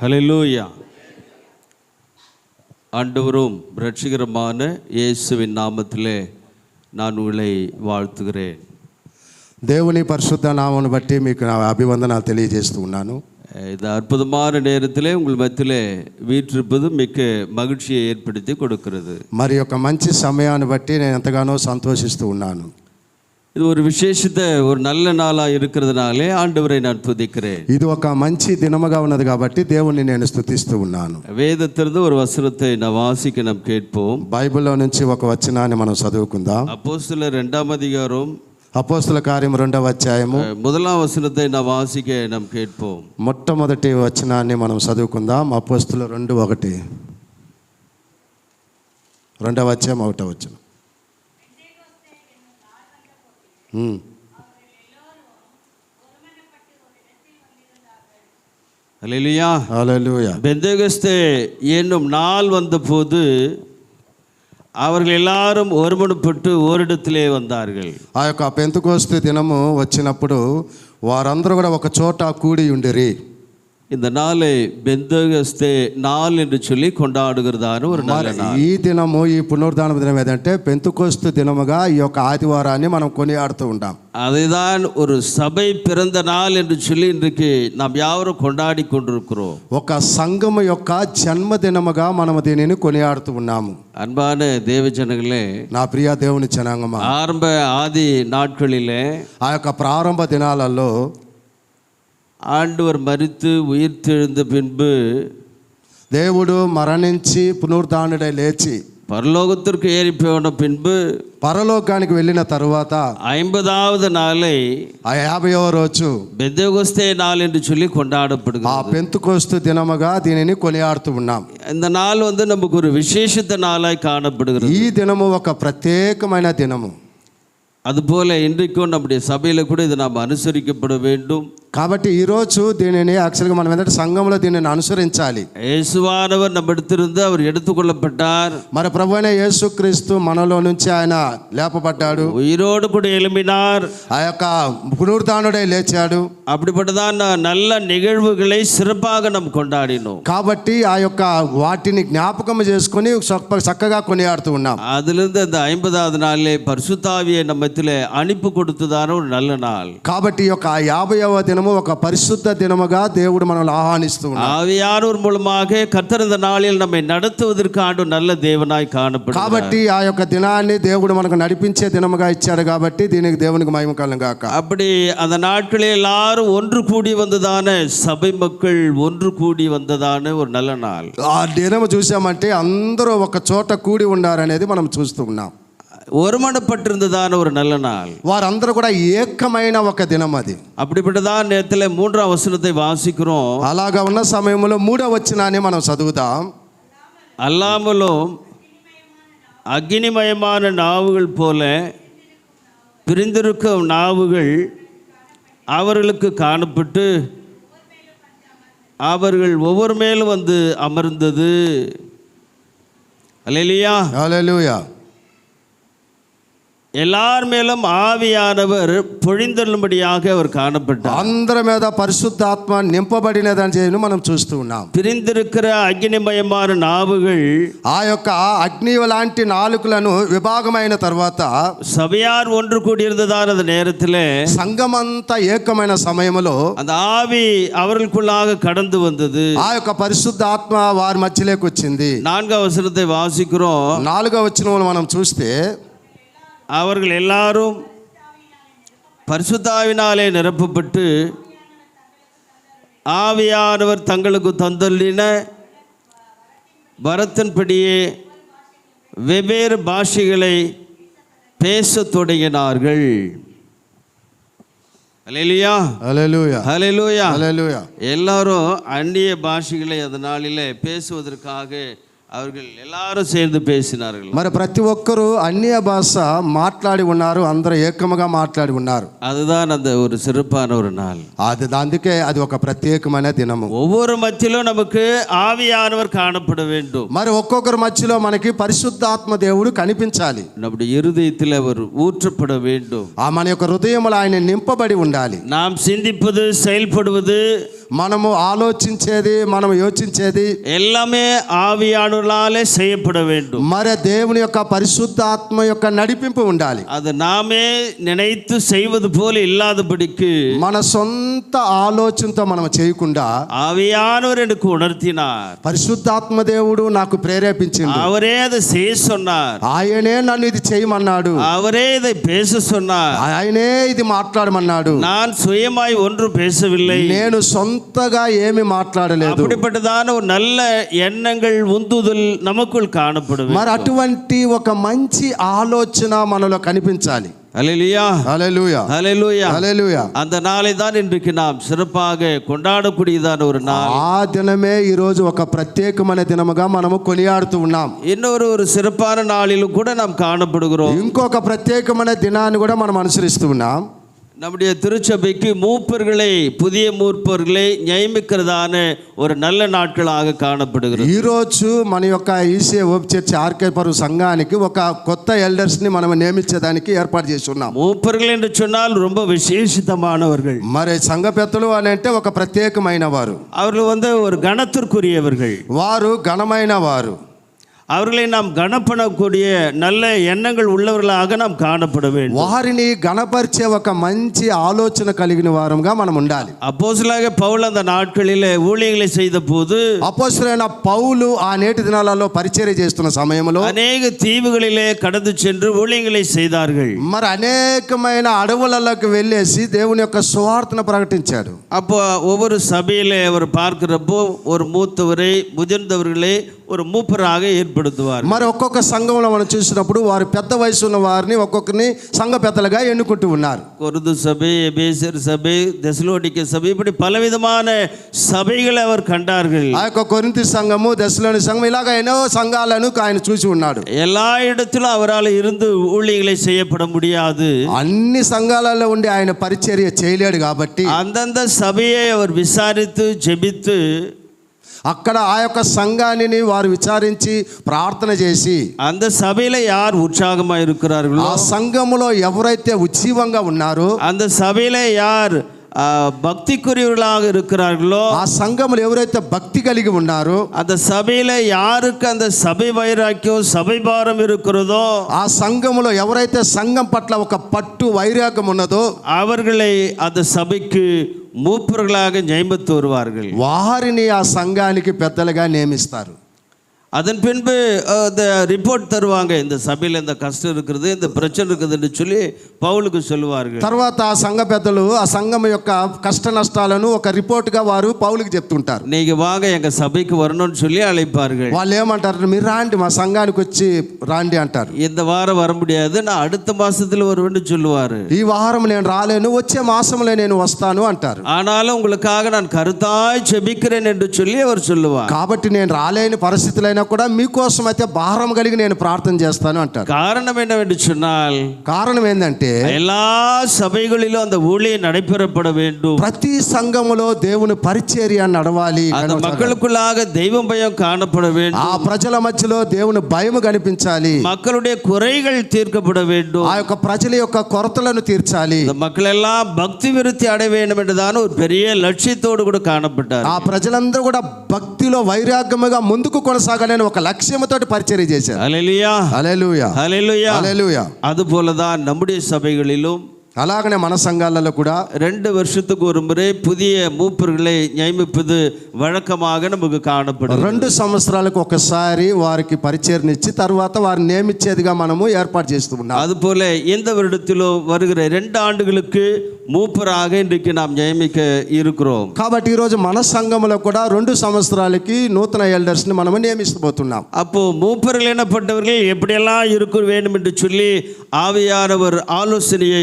ஹல்லேலூயா. ஆண்டவரும் இரட்சகருமான இயேசுவின் நாமத்திலே நான் உங்களை வாழ்த்துகிறேன். దేవుని పరిశుద్ధ నామమును బట్టి మీకు నా అభివందనాలు తెలియజేస్తూ ఉన్నాను. இந்த அற்புதமான நேரத்திலே உங்கள் மத்தியிலே வீற்றிருப்பது மிக்க மகிழ்ச்சியை ஏற்படுத்தி கொடுக்கிறது. మరి యొక్క మంచి సమయాన్ని బట్టి నేను ఎంతగానో సంతోషిస్తూ ఉన్నాను. இது ஒரு விசேஷித்த ஒரு நல்ல நாளாக இருக்கிறதுனாலே ஆண்டவரை நான் துதிக்கிறேன். ఇది ఒక మంచి దినముగా ఉన్నది కాబట్టి దేవుణ్ణి నేను స్తుతిస్తూ ఉన్నాను. வேதத்திலிருந்து ஒரு வசனத்தை நான் வாசிக்க நாம் கேட்போம். బైబిల్లో నుంచి ఒక వచనాన్ని మనం చదువుకుందాం. அப்போஸ்தலர் 2ஆம் அதிகாரம் అపోస్తల కార్యం 2వ అధ్యాయము 1ஆம் వచనத்தை நான் வாசிக்க நாம் கேட்போம். మొట్టమొదటి వచనాన్ని మనం చదువుకుందాం. అపోస్తల 2:1 2వ అధ్యాయం 1వ వచనం. ஹல்லேலூயா. హల్లెలూయా. பெந்தேகொஸ்தே என்னும் நாள் வந்தபோது அவர்கள் எல்லாரும் ஒருமனப்பட்டு ஓரிடத்திலே வந்தார்கள். ఆ యొక్క పెంతెకోస్తు దినము వచ్చినప్పుడు వారందరూ కూడా ఒక చోట కూడి ఉండిరి. இந்த நாளை பெந்தேகொஸ்தே நாள் என்று சொல்லி கொண்டாடுகிறதான ஒரு நல்ல நாள். ఈ దినము ఈ పునరుద్ధాన దినం ఏదంటే పెంతెకోస్తు దినముగా ఈ యొక్క ఆదివారాన్ని మనం కొనియాడుతూ ఉంటాం. அதுதான் ஒரு சபை பிறந்த நாள் என்று சொல்லி இன்றைக்கு நாம் யாவரும் கொண்டாடி கொண்டிருக்கிறோம். ఒక సంఘము యొక్క జన్మదినముగా మనము దీనిని కొనియాడుతూ ఉన్నాము. அன்பான தேவஜனங்களே, నా ప్రియ దేవుని జనాంగమా, ஆரம்ப ஆதி நாட்களிலே ఆ యొక్క ప్రారంభ దినాలలో ஆண்டவர் மரித்து உயிர்த்தெழுந்த பின்பு దేవుడు మరణించి పునరుద్ధానుడై లేచి பரலோகத்திற்கு ஏறி போன பின்பு పరలోకానికి వెళ్ళిన తరువాత 50வது நாளை 50వ రోజు பெந்தேகொஸ்தே நாள் என்று சொல்லி கொண்டாடப்படுகிறது. ఆ పెంతెకోస్తు దినముగా దీనిని కొనియాడుతూ ఉన్నాం. இந்த நாள் நமக்கு ஒரு விசேஷித்த நாளாய் காணப்படுகிறது. ఈ దినము ఒక ప్రత్యేకమైన దినము. அதுபோல இன்றைக்கும் நம்முடைய சபையில கூட இதை நாம் அனுசரிக்கப்பட வேண்டும். కాబట్టి ఈరోజు దీనిని యాక్చువల్గా మనం ఏంటంటే సంఘంలో దీనిని అనుసరించాలి. యేసువానவர் நம்மிடத்திலிருந்து அவர் எடுத்துக்கொள்ளப்பட்டார். మరి ప్రభువైన యేసుక్రీస్తు మనలో నుంచి ఆయన లేపబడ్డాడు, உயிரோடு கூட எழும்பினார், ఆ యొక్క పునరుద్ధానుడై లేచాడు. அப்படிப்பட்டதான் நல்ல நிகழ்வுகளை சிறப்பாக நாம் கொண்டாடினோம். కాబట్టి ఆ యొక్క వాటిని జ్ఞాపకం చేసుకుని చక్కగా కొనియాడుతూ ఉన్నాం. அதிலிருந்து அந்த 50வது நாளிலே பரிசுத்தாவியை நம்மத்திலே அனுப்பி கொடுத்ததான ஒரு நல்ல நாள். కాబట్టి ఈ యొక్క 50వ దినము ఒక పరిశుద్ధ దినముగా దేవుడు మనల్ని ఆహ్వానిస్తూ ఉన్నాడు. ஆவியானவர் மூலமாக கர்த்தர் இந்த நாளில் நம்மை நடத்துவதற்கு ஆண்டு நல்ல தேவனாய் காணப்படுகிறார். కాబట్టి ఆ యొక్క దినాన్ని దేవుడు మనకు నడిపించే దినముగా ఇచ్చాడు. కాబట్టి దీనికి దేవునికి మహిమ కలుగును గాక. அப்படி அந்த நாட்களில் எல்லாரும் ஒன்று கூடி வந்ததான சபை மக்கள் ஒன்று கூடி வந்ததான ஒரு நல்ல நாள். ఆ దినము చూసామంటే అందరూ ఒక చోట కూడి ఉన్నారనేది మనం చూస్తూ ఉన్నాం. ஒருமனப்பட்டிருந்ததான ஒரு நல்ல நாள். వారందరూ కూడా ఏకమైన ఒక దినం అది. அப்படிப்பட்டதான் நேரத்தில் 3ஆம் வசனத்தை வாசிக்கிறோம். అలాగా ఉన్న సమయంలో 3వ వచనాన్ని మనం చదువుతాం. அல்லாமலும் அக்னிமயமான நாவுகள் போல பிரிந்திருக்கும் நாவுகள் அவர்களுக்கு காணப்பட்டு அவர்கள் ஒவ்வொரு மேலும் வந்து அமர்ந்தது. அல்லேலூயா. హల్లెలూయా. எல்லார் மேலும் ஆவியானவர் பொழிந்தள்ளும்படியாக அவர் காணப்பட்டார். అందరి మీద పరిశుద్ధాత్మ నింపబడినదని చెప్పి మనం చూస్తూ ఉన్నాం. பிரிந்திருக்கிற అగ్నిమయமான నావుகள் ఆ యొక్క అగ్ని లాంటి నాలుకలను విభాగమైన తర్వాత சபையார் ஒன்று கூடியிருந்ததான அந்த நேரத்தில் సంఘమంతా ఏకమైన సమయంలో அந்த ஆவி அவர்களுக்குள்ளாக கடந்து வந்தது. ఆ యొక్క పరిశుద్ధాత్మ వారి మధ్యలోకి వచ్చింది. 4ஆம் வசனத்தை வாசிக்கிறோம். 4వ వచనంలో మనం చూస్తే அவர்கள் எல்லாரும் பரிசுத்தாவினாலே நிரப்பப்பட்டு ஆவியானவர் தங்களுக்கு தந்தள்ளின வரத்தின்படியே வெவ்வேறு பாஷைகளை பேசத் தொடங்கினார்கள். அல்லேலூயா. హల్లెలూయా. ஹல்லேலூயா. హల్లెలూయా. எல்லாரும் அந்நிய பாஷைகளை அந்த நாளிலே பேசுவதற்காக அவர்கள் எல்லாரும் சேர்ந்து பேசினார்கள். మరి ప్రతి ఒక్కరూ అన్య భాష మాట్లాడి ఉన్నారు, అందరూ ఏకముగా మాట్లాడి ఉన్నారు. அதுதான் அந்த ஒரு சிறப்பான ஒரு நாள். అందుకే అది ఒక ప్రత్యేకమైన దినము. ஒவ்வொரு மத்தியிலும் நமக்கு ஆவியானவர் காணப்பட வேண்டும். మరి ఒక్కొక్కరి మధ్యలో మనకి పరిశుద్ధాత్మ దేవుడు కనిపించాలి. நம்முடைய இருதயத்தில் அவர் ஊற்றப்பட வேண்டும். మన యొక్క హృదయంలో ఆయన నింపబడి ఉండాలి. நாம் சிந்திப்பது, செயல்படுவது, మనము ఆలోచించేది, మనం యోచించేది எல்லாமே ஆவியானவராலே செய்யப்பட வேண்டும். మరి దేవుని యొక్క పరిశుద్ధాత్మ యొక్క నడిపింపు ఉండాలి. அது நாமே நினைத்து செய்வது போல இல்லாதபடிக்கு మన సొంత ఆలోచనతో మనం చేయకుండా ஆவியானவர் எனக்கு உணர்த்தினார். పరిశుద్ధాత్మ దేవుడు నాకు ప్రేరేపించింది. அவரே அதை செய்ய சொன்னார். ఆయనే నన్ను ఇది చేయమన్నాడు. அவரே இதை பேச சொன்னார். ఆయనే ఇది మాట్లాడమన్నాడు. நான் சுயமாய் ஒன்றும் பேசவில்லை. నేను సొంతగా ఏమి మాట్లాడలేదు. அப்படிப்பட்டதான ஒரு நல்ல எண்ணங்கள், உந்துதல் நமக்குள் காணப்படும். మరి అటువంటి ఒక మంచి ఆలోచన మనలో కనిపించాలి. ஹல்லேலூயா, హల్లెలూయా, ஹல்லேலூயா, హల్లెలూయా. அந்த நாளை தான் இன்றைக்கு நாம் சிறப்பாக கொண்டாடக்கூடியதான ஒரு நாள். ఆ దినమే ఈ రోజు ఒక ప్రత్యేకమైన దినముగా మనము కొనియాడుతూ ఉన్నాం. இன்னொரு சிறப்பான நாளிலும் கூட நாம் காணப்படுகிறோம். ఇంకొక ప్రత్యేకమైన దినాన్ని కూడా మనం అనుసరిస్తూ ఉన్నాం. நம்முடைய திருச்சபைக்கு மூப்பர்களை, புதிய மூப்பர்களை நியமிக்கிறதான ஒரு நல்ல நாட்களாக காணப்படுகிறது. ఈ రోజు మన యొక్క ఈసీ ఓప్ చర్చ్ ఆర్కే పరు సంఘానికి ఒక కొత్త ఎల్డర్స్ ని మనం నియమించడానికి ఏర్పాటు చేసి ఉన్నాం. மூப்பர்கள் என்று சொன்னால் ரொம்ப விசேஷித்தமானவர்கள். మరి సంఘ పెద్దలు అని అంటే ఒక ప్రత్యేకమైన వారు. அவர்கள் ஒரு கணத்திற்குரியவர்கள். వారు ఘనమైన వారు. அவர்களை நாம் கனப்படக்கூடிய நல்ல எண்ணங்கள் உள்ளவர்களாக நாம் காணப்பட வேண்டும். వారిని గణపరిచే ఒక మంచి ఆలోచన కలిగిన వారంగా మనం ఉండాలి. அப்போஸ்தலனாகிய பவுல் அந்த நாட்களிலே ஊழியங்களை செய்த போது, అపోస్తలుడైన పౌలు ఆ నేటి దినాలలో పరిచర్య చేస్తున్న సమయంలో அநேக தீவுகளிலே கடந்து சென்று ஊழியங்களை செய்தார்கள். మరి అనేకమైన అడవులలోకి వెళ్ళేసి దేవుని యొక్క సువార్తను ప్రకటించాడు. அப்போ ஒவ்வொரு சபையிலே அவர் பார்க்கிறப்போ ஒரு மூத்தவரை, முதிர்ந்தவர்களை ஒரு மூப்பராக ஏற்படுத்துவார். మరి ఒక్కొక్క సంఘంలో మనం చూసినప్పుడు వారు పెద్ద వయసు ఉన్న వారిని ఒక్కొక్కరిని సంఘ పెద్దలుగా ఎన్నుకుంటూ ఉన్నారు. கொரிந்து சபை, எபேசியர் சபை, தெசலோனிக்கே சபை, இப்படி பலவிதமான சபைகளை அவர் கண்டார்கள். ఆ యొక్క కొరింథీ సంఘము, దెసలోని సంఘం, ఇలాగ ఎన్నో సంఘాలను ఆయన చూసి ఉన్నాడు. எல்லா இடத்திலும் அவரால் இருந்து ஊழியங்களை செய்யப்பட முடியாது. అన్ని సంఘాలలో ఉండి ఆయన పరిచర్య చేయలేడు కాబట్టి அந்தந்த சபையை அவர் விசாரித்து ஜெபித்து అక్కడ ఆ యొక్క సంఘాన్ని వారు విచారించి ప్రార్థన చేసి அந்த சபையில யார் உற்சாகமா இருக்கிறார்களோ, ఆ సంఘములో ఎవరైతే ఉజ్జీవంగా ఉన్నారో, அந்த சபையில யார் பக்திக்குரியவர்களாக இருக்கிறார்களோ, ఆ సంఘములు ఎవరైతే భక్తి కలిగి ఉన్నారో, அந்த சபையில யாருக்கு அந்த சபை வைராக்கியம், சபை பாரம் இருக்கிறதோ, ఆ సంఘములో ఎవరైతే సంఘం పట్ల ఒక పట్టు వైరాగ్యం ఉన్నదో அவர்களை அந்த சபைக்கு மூப்பர்களாக நியமித்து வருவார்கள். వారిని ఆ సంఘానికి పెద్దలుగా నియమిస్తారు. அதன் பின்பு இந்த ரிப்போர்ட் தருவாங்க, இந்த சபையில் இந்த கஷ்டம் இருக்குது, இந்த பிரச்சனை இருக்குதுன்னு சொல்லி பவுலுக்கு சொல்லுவார்கள். తర్వాత ఆ సంఘ పెద్దలు ఆ సంఘం యొక్క కష్ట నష్టాలను ఒక రిపోర్ట్గా వారు పౌలుకి చెప్తుంటారు. நீங்க வாங்க எங்க சபைக்கு வரணும்னு சொல்லி அழைப்பார்கள். వాళ్ళు ఏమంటారు, మీరు రాండి, మా సంఘానికి వచ్చి రాండి అంటారు. இந்த வாரம் வர முடியாது, நான் அடுத்த மாசத்துல வருவேன்னு சொல்லுவாரு. ఈ వారం నేను రాలేను, వచ్చే మాసంలో నేను వస్తాను అంటారు. ஆனாலும் உங்களுக்காக நான் கருத்தாய் ஜெபிக்கிறேன் என்று சொல்லி அவர் சொல்லுவார். కాబట్టి నేను రాలేని పరిస్థితులైనా కూడా మీకోసం అయితే భారం కలిగి నేను ప్రార్థన చేస్తాను అంటారు. காரணம் என்னவென்று சொன்னால், కారణం ఏంటంటే எல்லா సభைகளிலும் அந்த ஊழியம் நடைபெறப்பட வேண்டும். ప్రతి సంఘములో దేవుని పరిచర్య నడవాలి. அந்த மக்களுக்குள்ளாக தெய்வம் பயம் காணப்பட வேண்டும். ఆ ప్రజల మధ్యలో దేవుని భయం కనిపించాలి. மக்களுடைய குறைகள் தீர்க்கப்பட வேண்டும். ఆ యొక్క ప్రజల యొక్క కొరతలను తీర్చాలి. இந்த மக்கள் எல்லாம் பக்தி விருத்தி அடைய வேண்டும் என்றுதான ஒரு பெரிய லட்சியத்தோடு கூட காணப்பட்டார். ఆ ప్రజలందరూ కూడా భక్తిలో వైరాగ్యముగా ముందుకు కొనసాగాలని ఒక లక్ష్యంతో పరిచర్య చేశారు. హల్లెలూయా, హల్లెలూయా, హల్లెలూయా, హల్లెలూయా. அதுபோலதான் நம்முடைய சபைகளிலும் అలాగనే మన సంఘాలలో కూడా 2 வருஷத்துக்கு ஒரு முறை புதிய மூப்பர்களை நியமிப்பது வழக்கமாக நமக்கு காணப்படும். 2 సంవత్సరాలకు ఒకసారి వారికి పరిచర్నిచ్చి తర్వాత వారిని నియమించేదిగా మనము ఏర్పాటు చేస్తూ ఉన్నాం. அதுபோல இந்த வருடத்திலும் வருகிற 2 ஆண்டுகளுக்கு மூப்பராக இன்றைக்கு நாம் நியமிக்க இருக்கிறோம். కాబట్టి ఈరోజు మన సంఘంలో కూడా 2 సంవత్సరాలకి నూతన ఎల్డర్స్ని మనం నియమిస్తబోతున్నాం. அப்போ மூப்பர்கள் எனப்பட்டவர்கள் எப்படியெல்லாம் இருக்க வேண்டும் என்று சொல்லி ஆவியானவர் ஆலோசனையை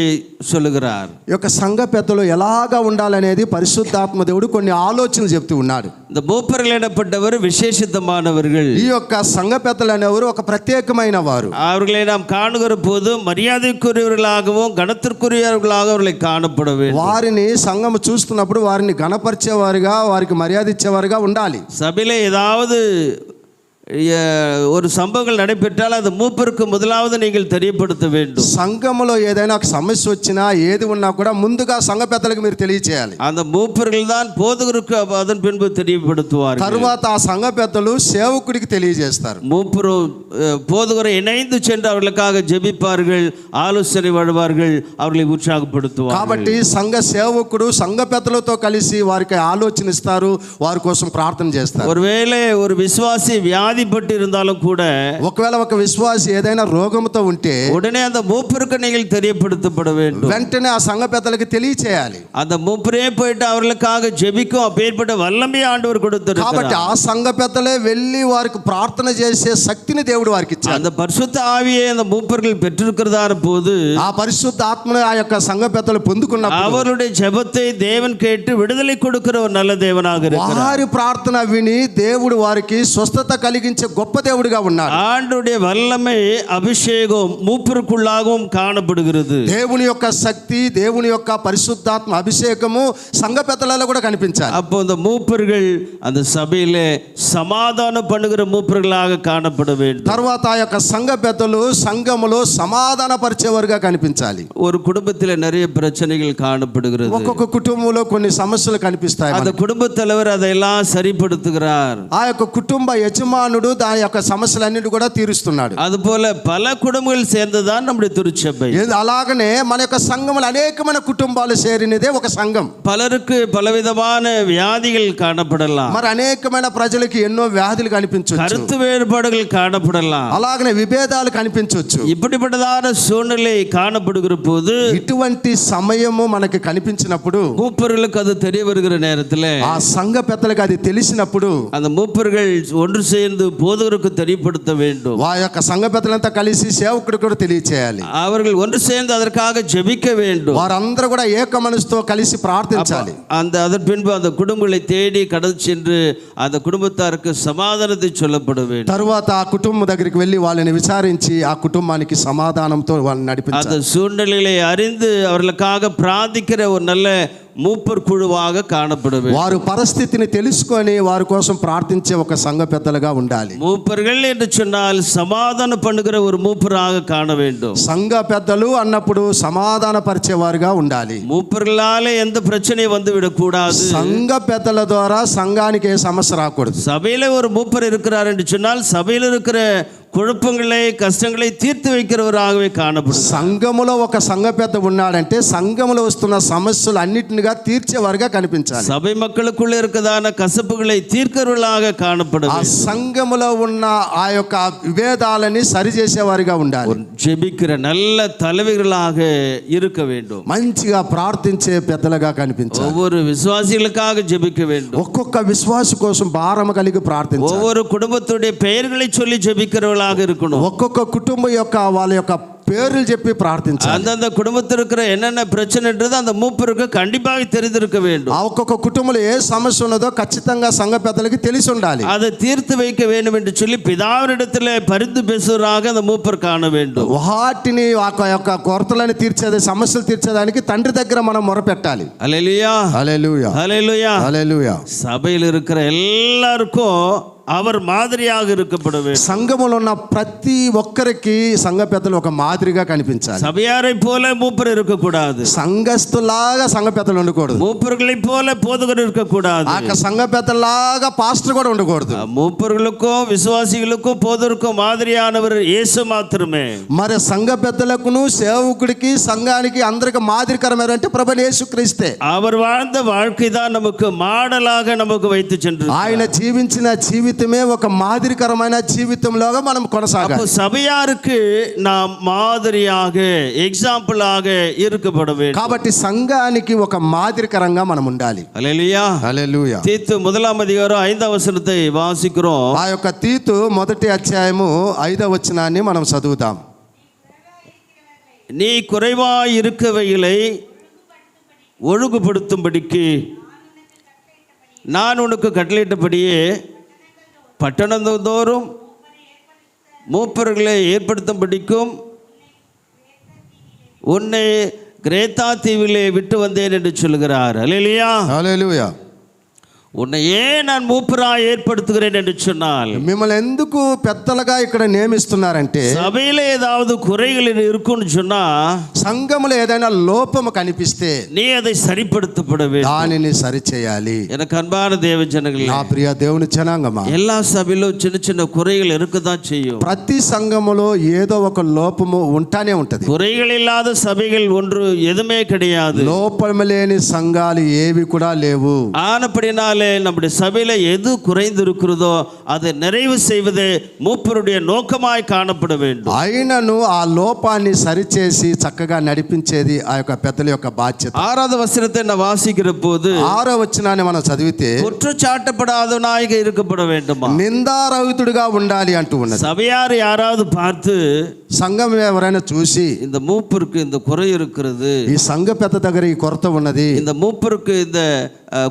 சொல்லுகிறார். ఈ యొక్క సంఘ పెద్దలు ఎలాగా ఉండాలనేది పరిశుద్ధాత్మ దేవుడు కొన్ని ఆలోచనలు చెప్తూ ఉన్నాడు. இந்த மூப்பர்கள் எனப்பட்டவர் விசேஷித்தமானவர்கள். ఈ యొక్క సంఘ పెద్దలు అనేవారు ఒక ప్రత్యేకమైన వారు. அவர்களை நாம் காணுகிற போது மரியாதைக்குரியவர்களாகவும் கனத்திற்குரியவர்களாக அவர்களை காணப்பட வேண்டும். వారిని సంఘం చూస్తున్నప్పుడు వారిని గణపరిచేవారుగా వారికి మర్యాద ఇచ్చేవారుగా ఉండాలి. சபையில் ஏதாவது ஒரு சம்பவங்கள் நடைபெற்றால் அது மூப்பருக்கு முதலாவது நீங்கள் தெரியப்படுத்த வேண்டும். సంఘంలో ఏదైనా ఒక సమస్య వచ్చినా ఏది ఉన్నా కూడా ముందుగా సంఘ పెద్దలకు మీరు తెలియచేయాలి. அந்த மூப்பர்கள் தான் போதகருக்கு அதன் பின்பு தெரியப்படுத்துவார். తర్వాత ఆ సంఘ పెద్దలు సేవకుడికి తెలియజేస్తారు. மூப்பரு போதகரை இணைந்து சென்று அவர்களுக்காக ஜெபிப்பார்கள், ஆலோசனை வழங்குவார்கள், அவர்களை உற்சாகப்படுத்துவார்கள். కాబట్టి సంఘ సేవకుడు సంఘ పెద్దలతో కలిసి వారికి ఆలోచన ఇస్తారు, వారి కోసం ప్రార్థన చేస్తారు. ஒருவேளை ஒரு விசுவாசி வியாதிப்பட்டு இருந்தாலும் கூட ఒకవేళ ఒక విశ్వాసి ఏదైనా రోగంతో ఉంటే உடனே அந்த மூப்பருக்கு நீங்கள் தெரியப்படுத்தப்பட வேண்டும். వెంటనే ఆ సంఘ పెద్దలకు తెలియచేయాలి. அந்த மூப்பரே போயிட்டு அவர்களுக்காக ஜெபிக்கும் அப்பேற்பட்ட வல்லமை ஆண்டவர் கொடுத்திருக்கிறார். కాబట్టి ఆ సంఘ పెద్దలే వెళ్ళి వారికి ప్రార్థన చేసే శక్తిని దేవుడు వారికి ఇచ్చాడు. அந்த பரிசுத்த ஆவியை அந்த மூப்பர்கள் பெற்றிருக்கிறதான போது ఆ పరిశుద్ధ ఆత్మను ఆ యొక్క సంఘ పెద్దలు పొందుకున్నప్పుడు அவருடைய ஜெபத்தை தேவன் கேட்டு விடுதலை கொடுக்கிற ஒரு நல்ல தேவனாக இருக்கிறார். వారి ప్రార్థన విని దేవుడు వారికి స్వస్థత కలిగించే గొప్ప దేవుడిగా ఉన్నాడు. ஆண்டவருடைய வல்லமை அபிஷேகம் மூப்பருக்குள்ளாகவும் காணப்படுகிறது. దేవుని యొక్క శక్తి, దేవుని యొక్క పరిశుద్ధాత్మ అభిషేకము సంఘ పెద్దలలో కూడా కనిపించాలి. அப்போ அந்த மூப்பர்கள் அந்த சபையிலே சமாதானம் பண்ணுகிற மூப்பர்களாக காணப்பட வேண்டும். తర్వాత ఆ యొక్క సంఘ పెద్దలు సంఘములో సమాధాన పరిచేవారుగా కనిపించాలి. ஒரு குடும்பத்தில் நிறைய பிரச்சனைகள் காணப்படுகிறது. ఒక్కొక్క కుటుంబంలో కొన్ని సమస్యలు కనిపిస్తాయి. அந்த குடும்ப தலைவர் அதையெல்லாம் சரிப்படுத்துகிறார். ఆ యొక్క కుటుంబ యజమానుడు దాని యొక్క సమస్యలన్నిటి కూడా తీరుస్తున్నాడు. அதுபோல பல குடும்பங்கள் சேர்ந்ததான் நம்முடைய திருச்சபை. అలాగనే మన యొక్క సంఘములు అనేకమైన కుటుంబాలు చేరినదే ఒక సంఘం. பலருக்கு பலவிதமான வியாதிகள் காணப்படலாம். మరి అనేకమైన ప్రజలకు ఎన్నో వ్యాధులు కనిపించవచ్చు. கருத்து வேறுபாடுகள் காணப்படலாம். అలాగనే విభేదాలు కనిపించవచ్చు. இப்படிப்பட்டதான சூழ்நிலை காணப்படுகிற போது ఇటువంటి సమయము మనకి కనిపించినప్పుడు மூப்பர்களுக்கு அது தெரிய வருகிற நேரத்தில் ఆ సంఘ పెద్దలకు అది తెలిసినప్పుడు அந்த மூப்பர்கள் ஒன்று சேர்ந்து போதகருக்கு தெரியப்படுத்த வேண்டும். ఆ యొక్క సంఘ పెద్దలంతా కలిసి సేవకుడికి కూడా తెలియచేయాలి. அவர்கள் ஒன்று சேர்ந்து அதற்காக ஜெபிக்க வேண்டும். వారందరూ కూడా ఏక మనసుతో కలిసి ప్రార్థించాలి. அதன் பின்பு அந்த குடும்பங்களை தேடி கடந்து சென்று அந்த குடும்பத்தாருக்கு சமாதானத்தை சொல்லப்பட வேண்டும். తరువాత ఆ కుటుంబం దగ్గరికి వెళ్ళి వాళ్ళని విచారించి ఆ కుటుంబానికి సమాధానంతో వాళ్ళని నడిపించాలి. அந்த சூழ்நிலைகளை அறிந்து அவர்களுக்காக பிரார்த்திக்கிற ஒரு நல்ல மூப்பர் குழுவாக காணப்பட வேண்டும். వారు పరిస్థితిని తెలుసుకొని వారి కోసం ప్రార్థించే ఒక సంఘ పెద్దలుగా ఉండాలి. மூப்பர்கள் என்று சொன்னால் சமாதானம் பண்ணுகிற ஒரு மூப்பராக காண வேண்டும். సంఘ పెద్దలు అన్నప్పుడు సమాధాన పరిచేవారుగా ఉండాలి. மூப்பர்களாலே எந்த பிரச்சனையும் வந்து விடக்கூடாது. సంఘ పెద్దల ద్వారా సంఘానికి ఏ సమస్య రాకూడదు. சபையில ஒரு மூப்பர் இருக்கிறார் என்று சொன்னால் சபையில் இருக்கிற குழப்பங்களை கஷ்டங்களை தீர்த்து வைக்கிறவராகவே காணப்படும். సంఘములో ఒక సంఘ పెద్ద ఉన్నాడంటే సంఘములో వస్తున్న సమస్యలు అన్నిటినిగా తీర్చేవారుగా కనిపించాలి. சபை மக்களுக்குள்ள இருக்கதான கசப்புகளை தீர்க்கிறவர்களாக காணப்படும். ఆ సంఘములో ఉన్న ఆ యొక్క విభేదాలని సరిచేసేవారుగా ఉండాలి. ஜெபிக்கிற நல்ல தலைவர்களாக இருக்க வேண்டும். మంచిగా ప్రార్థించే పెద్దలుగా కనిపించాలి. ஒவ்வொரு விசுவாசிகளுக்காக ஜெபிக்க வேண்டும். ఒక్కొక్క విశ్వాసి కోసం భారం కలిగి ప్రార్థించాలి. ஒவ்வொரு குடும்பத்துடைய பெயர்களை சொல்லி ஜெபிக்கிறவர்களாக இருக்கணும். ఒక్కొక్క కుటుంబం యొక్క వాళ్ళ యొక్క పేర్లు చెప్పి ప్రార్థించాలి. அந்தந்த குடும்பத்தில் இருக்கிற என்னென்ன பிரச்சனைன்றது அந்த மூப்பருக்கு கண்டிப்பாக தெரிந்திருக்க வேண்டும். ఆ ఒక్కొక్క కుటుంబంలో ఏ సమస్య ఉన్నదో ఖచ్చితంగా సంఘ పెద్దలకి తెలిసి ఉండాలి. அதை தீர்த்து வைக்க வேண்டும் என்று சொல்லி பிதாவினிடத்தில் பரிந்து பேசுவதாக அந்த மூப்பர் காண வேண்டும். వాటిని ఆ యొక్క కొరతలను తీర్చేది సమస్యలు తీర్చేదానికి తండ్రి దగ్గర మనం మొరపెట్టాలి. ஹல்லேலூயா హల్లెలూయా ஹல்லேலூயா. హల్లెలూయా. சபையில் இருக்கிற எல்லாருக்கும் அவர் மாதிரியாக இருக்கப்பட வேண்டும். సంఘములో ఉన్న ప్రతి ఒక్కరికి సంఘ పెద్దలు ఒక మాదిరిగా కనిపించాలి. சபையாரை போல மூப்பர் இருக்கக்கூடாது. సంఘస్థులాగా సంఘ పెద్దలు ఉండకూడదు. மூப்பர்களை போல போதகர் இருக்கக்கூடாது. ఆ సంఘ పెద్దలాగా పాస్టర్ కూడా ఉండకూడదు. மூப்பர்களுக்கும் விசுவாசிகளுக்கும் போதருக்கும் மாதிரியானவர் இயேசு மாத்திரமே. మరి సంఘ పెద్దలకును సేవకుడికి సంఘానికి అందరికి మాదిరికరమైన అంటే ప్రభువైన యేసుక్రీస్తే. அவர் வாழ்ந்த வாழ்க்கை தான் நமக்கு மாடலாக நமக்கு வைத்து சென்று ఆయన జీవించిన జీవితం జీవితమే ఒక మాదిరికరమైన జీవితంలోగా మనం அப்போ కొనసాగాలి. சபையாருக்கு நாம் மாதிரியாக எக்ஸாம்பிளாக இருக்கப்பட வேண்டும். కాబట్టి సంఘానికి ఒక మాదిరికరంగా మనం ఉండాలి. அல்லேலூயா. హల్లెలూయా. தீத்து 1:5 வாசிக்கிறோம். ఆ యొక్క తీతు 1వ అధ్యాయము 5వ వచనాన్ని మనం చదువుదాం. நீ குறைவாய் இருக்கவைகளை ஒழுங்குபடுத்தும்படிக்கு நான் உனக்கு கட்டளையிட்டபடியே பட்டணந்தோறும் மூப்பர்களை ஏற்படுத்தும்படிக்கும் உன்னை கிரேத்தா தீவிலே விட்டு வந்தேன் என்று சொல்கிறார். அல்லேலூயா. హల్లెలూయా. உன்னை ஏன் நான் மூப்பராய் ஏற்படுத்துகிறேன் என்று சொன்னால், మిమ్మల్ని ఎందుకు పెద్దలుగా ఇక్కడ నియమిస్తున్నారంటే சபையில ஏதாவது குறைகள் இருக்குன்னு சொன்னா సంఘములో ఏదైనా లోపము కనిపిస్తే நீ அதை சரிப்படுத்தப்பட வேண்டும். దానిని సరిచేయాలి. எனக்கு அன்பான தேவ ஜனங்களே, నా ప్రియ దేవుని జనాంగమా, எல்லா சபையிலும் சின்ன சின்ன குறைகள் இருக்கதான் செய்யும். ప్రతి సంఘములో ఏదో ఒక లోపము ఉంటానే ఉంటది. குறைகள் இல்லாத சபைகள் ஒன்று எதுவுமே கிடையாது. లోపము లేని సంఘాలు ఏవి కూడా లేవు. ஆனப்படினாலே நம்முடைய சபையில எது குறைந்து இருக்கிறதோ அதை நிறைவு செய்வது மூப்பருடைய நோக்கமாய் காணப்பட வேண்டும். అయినను ఆ లోపాన్ని సరిచేసి చక్కగా నడిపించేది ఆ యొక్క పెద్దల యొక్క బాధ్యత. 6வது வசனத்தை நான் வாசிக்கிற போது 6వ వచనాన్ని మనం చదివితే குற்றச்சாட்டப்படாதவனாக இருக்கப்பட வேண்டுமா, నిందారహితుడిగా ఉండాలి అంటూ ఉన్నది. சபையார் யாராவது பார்த்து సంఘం ఎవరైనా చూసి இந்த மூப்பருக்கு இந்த குறை இருக்கிறது, ఈ సంఘ పెద్ద దగ్గర ఈ కొరత ఉన్నది, இந்த மூப்பருக்கு இந்த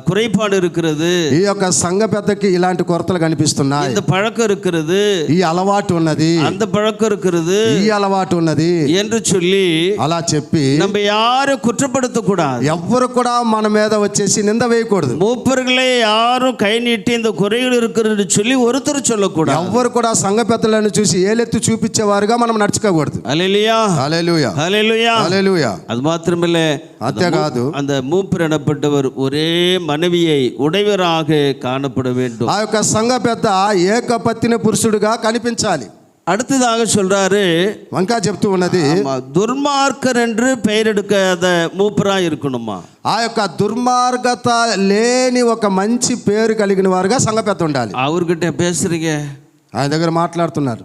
குறைபாடு இருக்கிறது, ఈ యొక్క సంఘ పెద్దకి ఇలాంటి కొరతలు కనిపిస్తున్నాయి, இந்த பழக்கம் இருக்கிறது, ఈ అలవాటు ఉన్నది, அந்த பழக்கம் இருக்கிறது ఈ అలవాటు ఉన్నది என்று சொல்லி అలా చెప్పి நம்ம யாரும் குற்றப்படுத்த கூடாது. ఎవ్వరు కూడా మన మీద వచ్చేసి నింద వేయకూడదు. மூப்பர்களே யாரும் கை நீட்டி இந்த குறைகள் இருக்கிறது சொல்லி ஒருத்தர் சொல்லக்கூடாது. ఎవ్వరు కూడా సంఘ పెద్దలను చూసి ఏలెత్తి చూపించేవారుగా మనం నడుచుకోకూడదు. அல்லேலூயா. హల్లెలూయా. ஹல்லேலூயா. హల్లెలూయా. அது மாத்திரமில்ல, అంతేకాదు அந்த மூப்பர் எனப்பட்டவர் ஒரே மனைவியை உடையவராக காணப்பட வேண்டும். ఆ యొక్క సంఘ పెద్ద ఏకపత్తిన పురుషుడుగా కనిపించాలి. அடுத்ததாக சொல்றாரு, ఇంకా చెప్తూ ఉన్నది, ஆமா, துர்மார்க்கர் என்று பெயர் எடுக்காத மூப்பரா இருக்கணுமா. ఆ యొక్క దుర్మార్గత లేని ఒక మంచి పేరు కలిగిన వారుగా సంఘ పెద్ద ఉండాలి. அவர்கிட்ட பேசுறீங்க, ఆయన దగ్గర మాట్లాడుతున్నారు.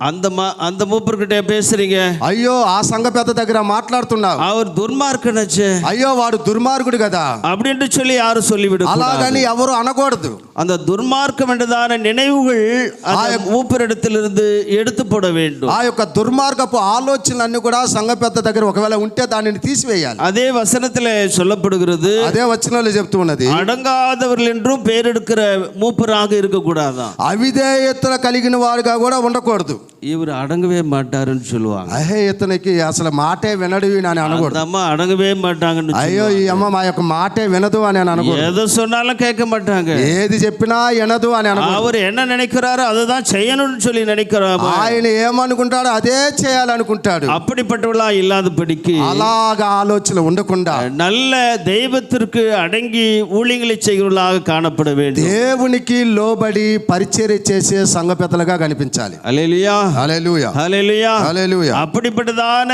அந்த மூப்பர்கிட்ட பேசுறீங்க, అయ్యో ఆ సంఘ పెద్ద దగ్గర మాట్లాడుతున్నావు, அவர் துர்மார்க்கனாச்சே అయ్యో వాడు దుర్మార్గుడు కదా அப்படின்னு சொல்லி யாரும் சொல்லிவிட అలాగని ఎవరు అనకూడదు. அந்த துர்மார்க்கம் என்றதான நினைவுகள் அந்த மூப்பரிடத்திலிருந்து எடுத்து போட வேண்டும். ఆ యొక్క దుర్మార్గపు ఆలోచనలన్నీ కూడా సంఘ పెద్ద దగ్గర ఒకవేళ ఉంటే దానిని తీసివేయాలి. அதே வசனத்திலே சொல்லப்படுகிறது, అదే వచనంలో చెప్తూ ఉన్నది, அடங்காதவர்கள் என்றும் பேர் எடுக்கிற மூப்பராக இருக்கக்கூடாதான். అవిధేయతలు కలిగిన వారుగా కూడా ఉండకూడదు. இவர் அடங்கவே மாட்டாருன்னு சொல்லுவாங்க. అహే ఇతనికి అసలు మాటే వినడు అని அந்த అనకూడదు. அம்மா అడగவே మాటాங்கன்னு అయ్యో ఈ అమ్మ మా యొక్క మాటే వినదు అని అనకూడదు. எதை சொன்னாலும் கேட்க மாட்டாங்க. ఏది చెప్పినా వినదు అని అనకూడదు. அவர் என்ன நினைக்கிறாரோ அதுதான் செய்யணும்னு சொல்லி நினைக்கிறார். ఆయన ఏమనుకుంటాడో అదే చేయాలనుకుంటాడు. அப்படிப்பட்டவளா இல்லாதபடிக்கு అలాగా ఆలోచన ఉండకుండా நல்ல தெய்வத்திற்கு அடங்கி ஊழியங்களை செய்கிறவர்களாக காணப்பட வேண்டும். దేవునికి లోబడి పరిచర్య చేసే సంఘ పెద్దలుగా కనిపించాలి. அல்லேலூயா. హల్లెలూయా. ஹல்லேலூயா. హల్లెలూయా. அப்படிப்பட்டதான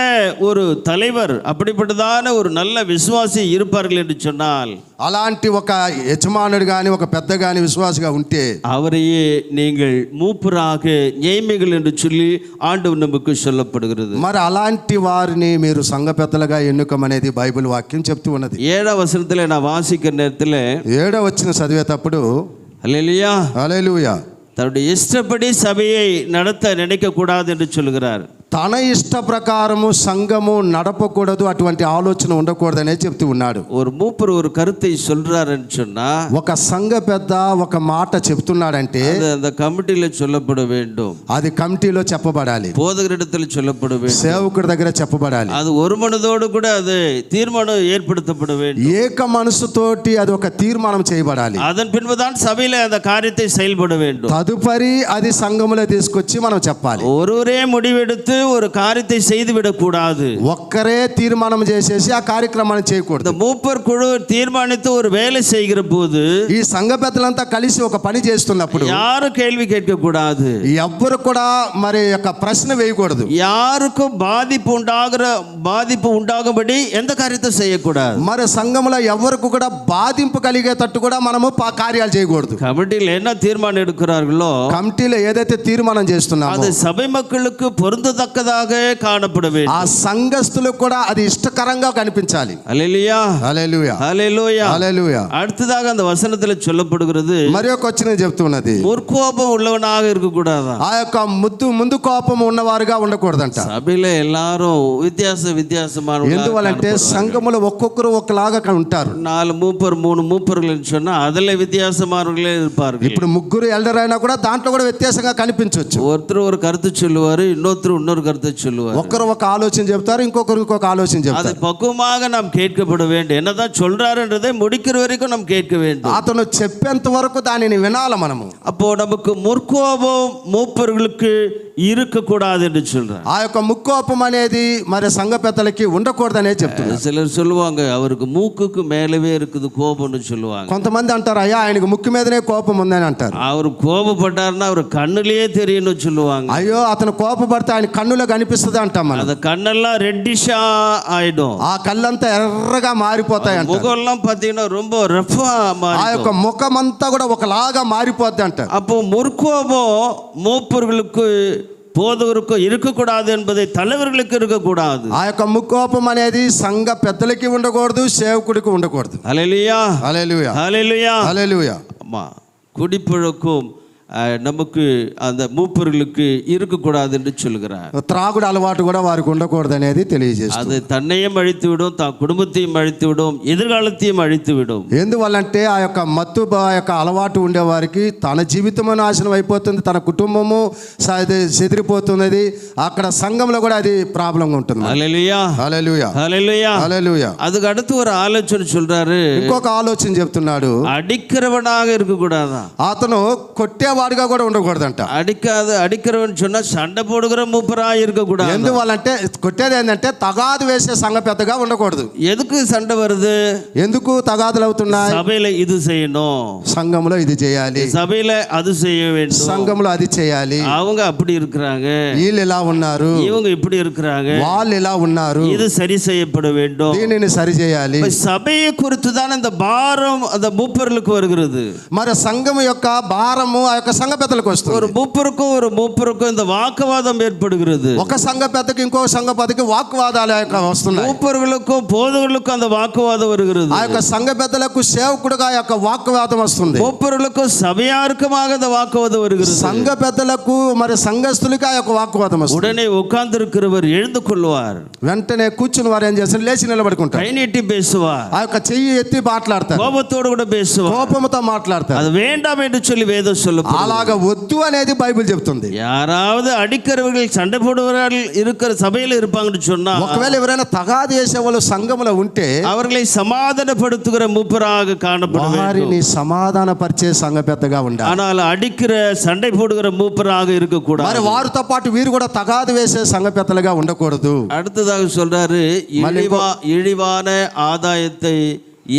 ஒரு தலைவர், அப்படிப்பட்டதான ஒரு நல்ல விசுவாசி இருப்பார்கள் என்று சொன்னால், అలాంటి ఒక యజమానుడు గాని ఒక పెద్ద గాని విశ్వాసిగా ఉంటే அவரையே நீங்கள் மூப்பராக நியமிகள் என்று சொல்லி ஆண்டவர் நமக்கு சொல்லப்படுகிறது. మరి అలాంటి వారిని మీరు సంఘ పెద్దలుగా ఎన్నుకోమనేది బైబిల్ వాక్యం చెప్తూ ఉన్నది. 7వ వచనத்திலே நான் வாசிக்கிற நேரத்தில் 7వ వచనం చదివేటప్పుడు அல்லேலூயா, హల్లెలూయా, தன்னுடைய இஷ்டப்படி சபையை நடத்த நினைக்க கூடாது என்று சொல்கிறார். తన ఇష్ట ప్రకారము సంఘము నడపకూడదు, అటువంటి ఆలోచన ఉండకూడదనే చెప్తూ ఉన్నాడు. ஒரு மூப்பர் ஒரு கருத்தை சொல்றாருன்னு சொன்னா, ఒక సంఘ పెద్ద ఒక మాట చెప్తున్నాడంటే அது அந்த కమిటీలో சொல்லப்பட வேண்டும், అది కమిటీలో చెప్పబడాలి, போதகரிடத்தில் சொல்லப்பட வேண்டும், సేవకుడి దగ్గర చెప్పబడాలి, அது ஒரு மனதோடு கூட அது தீர்மானம் ஏற்படுத்தப்பட வேண்டும், ఏక మనసుతోటి అది ఒక తీర్మానం చేయబడాలి. அதன் பின்புதான் சபையில அந்த காரியத்தை செயல்பட வேண்டும். తదుపరి అది సంఘములో తీసుకొచ్చి మనం చెప్పాలి. ஒருவரே முடிவெடுத்து ஒரு காரியத்தை செய்துவிடக் கூடாது. ఒక్కరే తీర్మానం చేసేసి ఆ కార్యక్రమాన్ని இந்த చేయకూడదు. மூப்பர் குழு தீர்மானித்து ஒரு வேலை செய்கிற போது ఈ సంఘ పెద్దలంతా కలిసి ఒక పని చేస్తున్నప్పుడు யாரும் கேள்வி கேட்க கூடாது, ఎవ్వరు కూడా మరి యొక్క ప్రశ్న వేయకూడదు. யாருக்கும் பாதிப்பு உண்டாகும்படி எந்த காரியத்தை செய்யக்கூடாது. మరి సంఘములో ఎవరికి కూడా బాధింపు కలిగేటట్టు కూడా మనము కార్యాలు చేయకూడదు. கமிட்டியில் என்ன தீர்மானம் எடுக்கிறார்களோ కమిటీలో ఏదైతే తీర్మానం చేస్తున్నామో அது சபை மக்களுக்கு பொருந்தத்தக்கதாக காணப்பட ఆ வேண்டும். సంఘస్థులకు కూడా అది ఇష్టకరంగా కనిపించాలి. அல்லேலூயா, హల్లెలూయా, அல்லேலூயா. హల్లెలూయా. அடுத்ததாக அந்த వచనத்தில் சொல்லப்படுகிறது, మరి ఒక వచ్చిన చెప్తున్నది, முற்கோபம் உள்ளவனாக இருக்கக்கூடாதா. ఆ యొక్క ముందు కోపం ఉన్నవారుగా ఉండకూడదంట. సభలో எல்லாரும் வித்தியாசமான ఎందువల్లంటే సంఘములో ఒక్కొక్కరు ఒకలాగా ఉంటారు. 4 மூப்பர் 3 மூப்பர்கள் சொன்னா அதுல வித்தியாசமானவர்களே இருப்பார்கள். ఇప్పుడు ముగ్గురు ఎల్డర్ అయినా కూడా దాంట్లో కూడా వ్యత్యాసంగా కనిపించవచ్చు. ஒருத்தர் ஒரு கருத்து சொல்லுவாரு, இன்னொருத்தர் இன்னொரு கருத்தை சொல்லுவார். ఒకరు ఒక ఆలోచన చెప్తారు, ఇంకొకరు ఇంకొక ఆలోచన அது చెప్తారు. பக்குவமாக நாம் கேட்கப்பட வேண்டும். என்னதான் சொல்றாருன்றதை முடிக்கிற வரைக்கும் நாம் கேட்க வேண்டும். అతను చెప్పేంత వరకు దానిని వినాలి మనము. அப்போ நமக்கு முற்கோபம் மூப்பர்களுக்கு இருக்கக்கூடாது என்று சொல்றார். ఆ యొక్క ముక్కోపం అనేది మరి సంఘ పెద్దలకి ఉండకూడదనే చెప్తున్నారు. சிலர் சொல்லுவாங்க அவருக்கு மூக்குக்கு மேலவே இருக்குது கோபம்னு சொல்லுவாங்க. కొంతమంది అంటారు, అయ్యా ఆయనకు ముక్కు మీదనే కోపం ఉందని అంటారు. அவர் கோபப்பட்டாருன்னா அவர் கண்ணுலயே தெரியும்னு சொல்லுவாங்க. అయ్యో అతను కోపపడితే ఆయన కన్నులో కనిపిస్తుంది అంటాం మనం. அந்த கண்ணெல்லாம் ரெட்டிஷா ஆயிடும், ఆ కళ్ళంతా ఎర్రగా మారిపోతాయి అంట. முகம்லாம் பார்த்தீங்கன்னா ரொம்ப ரஃபா ఆ மாறிடும். యొక్క ముఖం అంతా కూడా ఒకలాగా మారిపోద్ది అంట. அப்போ முற்கோபம் மூப்பர்களுக்கு போதகருக்கும் இருக்கக்கூடாது என்பதை தலைவர்களுக்கு இருக்கக்கூடாது. ఆ యొక్క ముక్కోపం అనేది సంఘ పెద్దలకి ఉండకూడదు, సేవకుడికి ఉండకూడదు. ஹல்லேலூயா, హల్లెలూయా, ஹல்லேலூயா. హల్లెలూయా. ஆமா, குடிப்பழக்கம் நமக்கு அந்த மூப்பர்களுக்கு இருக்கக்கூடாது என்று சொல்கிறார். త్రాగుడు అలవాటు కూడా వారికి ఉండకూడదు అనేది తెలియజేస్తుంది. அது தன்னையும் அழித்து விடும், தான் குடும்பத்தையும் அழித்து விடும், எதிர்காலத்தையும் அழித்து விடும். ఎందువల్లంటే ఆ యొక్క మత్తు యొక్క అలవాటు ఉండేవారికి తన జీవితము నాశనం అయిపోతుంది, తన కుటుంబము చెదిరిపోతున్నది, అక్కడ సంఘంలో కూడా అది ప్రాబ్లం ఉంటుంది. హల్లెలూయా, హల్లెలూయా, హల్లెలూయా, హల్లెలూయా. அதுக்கு அடுத்து ஒரு ஆலோசனை சொல்றாரு, ఇంకొక ఆలోచన చెప్తున్నాడు, அடிக்கிறவனாக இருக்கக்கூடாதா. అతను కొట్టేవాడిగా కూడా ఉండకూడదంట. அடிக்கிறவன் சொன்னா சண்டை போடுகிற மூப்பரா இருக்கக்கூடாது. ఎందువల్లంటే కొట్టేది ఏంటంటే తగాదు వేసే సంఘ పెద్దగా ఉండకూడదు. எதுக்கு சண்டை வருது? ఎందుకు తగాదులు అవుతున్నాయి? சபையில இது செய்யணும், సంఘంలో ఇది చేయాలి, சபையில அது செய்ய வேண்டும், సంఘంలో అది చేయాలి, அவங்க அப்படி இருக்கிறாங்க, వీళ్ళు ఇలా ఉన్నారు, இவங்க இப்படி இருக்கிறாங்க, వాళ్ళు ఇలా ఉన్నారు, இது சரி செய்யப்பட வேண்டும், దీనిని సరి చేయాలి. சபையை குறித்து தான் இந்த பாரம் அந்த மூப்பர்களுக்கு வருகிறது. మరి సంఘం యొక్క భారము ఆ యొక్క సంఘ పెద్దలకు వస్తుంది. ஒரு மூப்பருக்கும் இந்த வாக்குவாதம் ஏற்படுகிறது. ఒక సంఘ పెద్దకి ఇంకో సంఘ పెద్దకి వాగ్వాదాలు వస్తున్నాయి. மூப்பர்களுக்கும் போதகர்களுக்கும் அந்த வாக்குவாதம் வருகிறது. ఆ యొక్క సంఘ పెద్దలకు సేవకుడుగా ఆ యొక్క వాగ్వాదం వస్తుంది. மூப்பர்களுக்கும் சபையாருக்குமாக அந்த வாக்குவாதம் வருகிறது. సంఘ పెద్దలకు మరి సంఘస్థులకి ఆ యొక్క వాగ్వాదం వస్తుంది. உடனே உட்கார்ந்திருக்கிறவர் எழுந்து கொள்வார், వెంటనే కూర్చుని వారు ఏం చేస్తారు, లేచి నిలబడుకుంటారు, கை நீட்டி பேசுவார், ఆ యొక్క చెయ్యి ఎత్తి మాట్లాడతారు, கோபத்தோடு கூட பேசுவார், కోపంతో మాట్లాడతారు. அது வேண்டாம் என்று சொல்லி வேதம் சொல்லப்படுகிறது. అలాగా వద్దు అనేది బైబిల్ చెప్తుంది. யாராவது அடிக்கிறவர்கள் சண்டை போடுவார்கள் இருக்கிற சபையில இருப்பாங்கன்னு சொன்னா, ఒకవేళ ఎవరైనా తగాదు చేసే వాళ్ళు సంఘంలో ఉంటే அவர்களை சமாதானப்படுத்துகிற மூப்பராக காணப்பட வேண்டும். వారిని సమాధాన పరిచే సంఘ పెద్దగా ఉండాలి. ஆனால் அடிக்கிற சண்டை போடுகிற மூப்பராக இருக்க మరి கூடாது. వారితో పాటు వీరు కూడా తగాదు వేసే సంఘ పెద్దలుగా ఉండకూడదు. அடுத்ததாக சொல்றாரு, இழிவான ஆதாயத்தை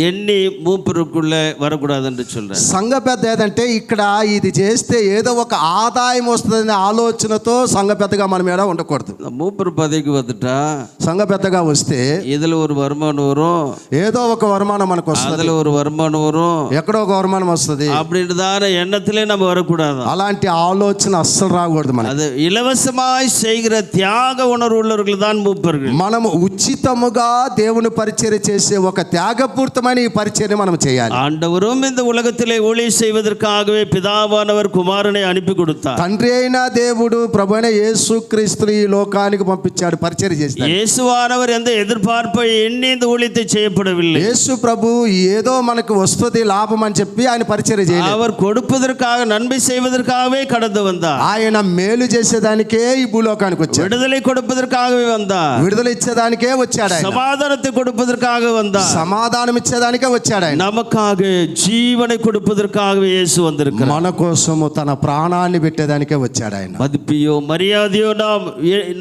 ఎన్ని మూపురుకుள்ள வரக்கூடாது என்று சொல்றாரு. సంఘ పెద్ద ఏదంటే ఇక్కడ ఇది చేస్తే ఏదో ఒక ఆదాయం వస్తుందనే ఆలోచనతో సంఘ పెద్దగా మనం ఏడా ఉండకూడదు. மூப்பர் பதவிக்கு வந்துட்டா సంఘ పెద్దగా వస్తే இதுல ஒரு வருமானம் வரும், ఏదో ఒక వరమానం మనకు వస్తుంది, அதுல ஒரு வருமானம் வரும், ఎక్కడో ఒక వరమానం వస్తుంది அப்படின்றதான எண்ணத்திலே நம்ம வரக்கூடாது. అలాంటి ఆలోచన అస్సలు రాకూడదు. మనకి அது இலவசமாய் செய்கிற தியாக உணர்வு உள்ளவர்கள் தான் மூப்பர்கள். మనం ఉచితముగా దేవుని పరిచర్య చేసే ఒక త్యాగపూర్తమైన ఈ పరిచర్య మనం చేయాలి. ஆண்டவரும் இந்த உலகத்திலே ஊழியம் செய்வதற்காகவே பிதாவானவர் குமாரனை அனுப்பி கொடுத்தார். తండ్రి అయిన దేవుడు ప్రభు అయిన యేసుక్రీస్తుని ఈ లోకానికి పంపించాడు పరిచర్య చేస్తాడు. இயேசுவானவர் எந்த எதிர்பார்ப்பை எண்ணி இந்த ஊழியத்தை செய்யப்படவில்லை. యేసు ప్రభు ఏదో మనకు వస్తుంది లాభం అని చెప్పి ఆయన పరిచర్య చేయలేదు. அவர் கொடுப்பதற்காக நன்மை செய்வதற்காகவே கடந்து வந்தார். ఆయన మేలు చేసేదానికే ఈ భూలోకానికి వచ్చాడు. விடுதலை கொடுப்பதற்காகவே வந்தார். విడుదల ఇచ్చేదానికే వచ్చాడు. ఆయన சமாதானத்தை கொடுப்பதற்காக வந்தார். సమాధానం ఇచ్చేదానికే వచ్చాడు ఆయన. நமக்காக ஜீவனை கொடுப்பதற்காகவே இயேசு வந்திருக்கிறார். మన కోసము తన ప్రాణాన్ని పెట్టేదానికే వచ్చాడు ఆయన. மதிப்பையோ மரியாதையோ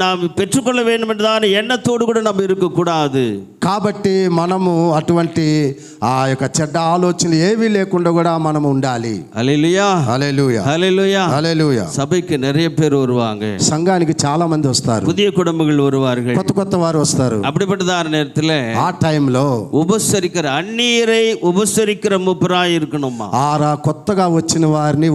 நாம் பெற்றுக்கொள்ள வேண்டும் என்றதான எண்ணத்தோடு கூட நாம் இருக்கக்கூடாது. కాబట్టి మనము అటువంటి ఆ యొక్క చెడ్డ ఆలోచనలు ఏవీ లేకుండా కూడా మనం ఉండాలి. హల్లెలూయా హల్లెలూయా హల్లెలూయా హల్లెలూయా. சபைக்கு நிறைய பேர் வருவாங்க, సంఘానికి చాలా మంది వస్తారు, புதிய குடும்பங்கள் வருவார்கள். కొత్త కొత్త వారు వస్తారు. அப்படிப்பட்டதான நேரத்துல ఆ టైంలో உபசரிக்கிற அந்நியரை உபசரிக்கிற மூப்பராய் இருக்கணுமா? కొత్తగా వచ్చిన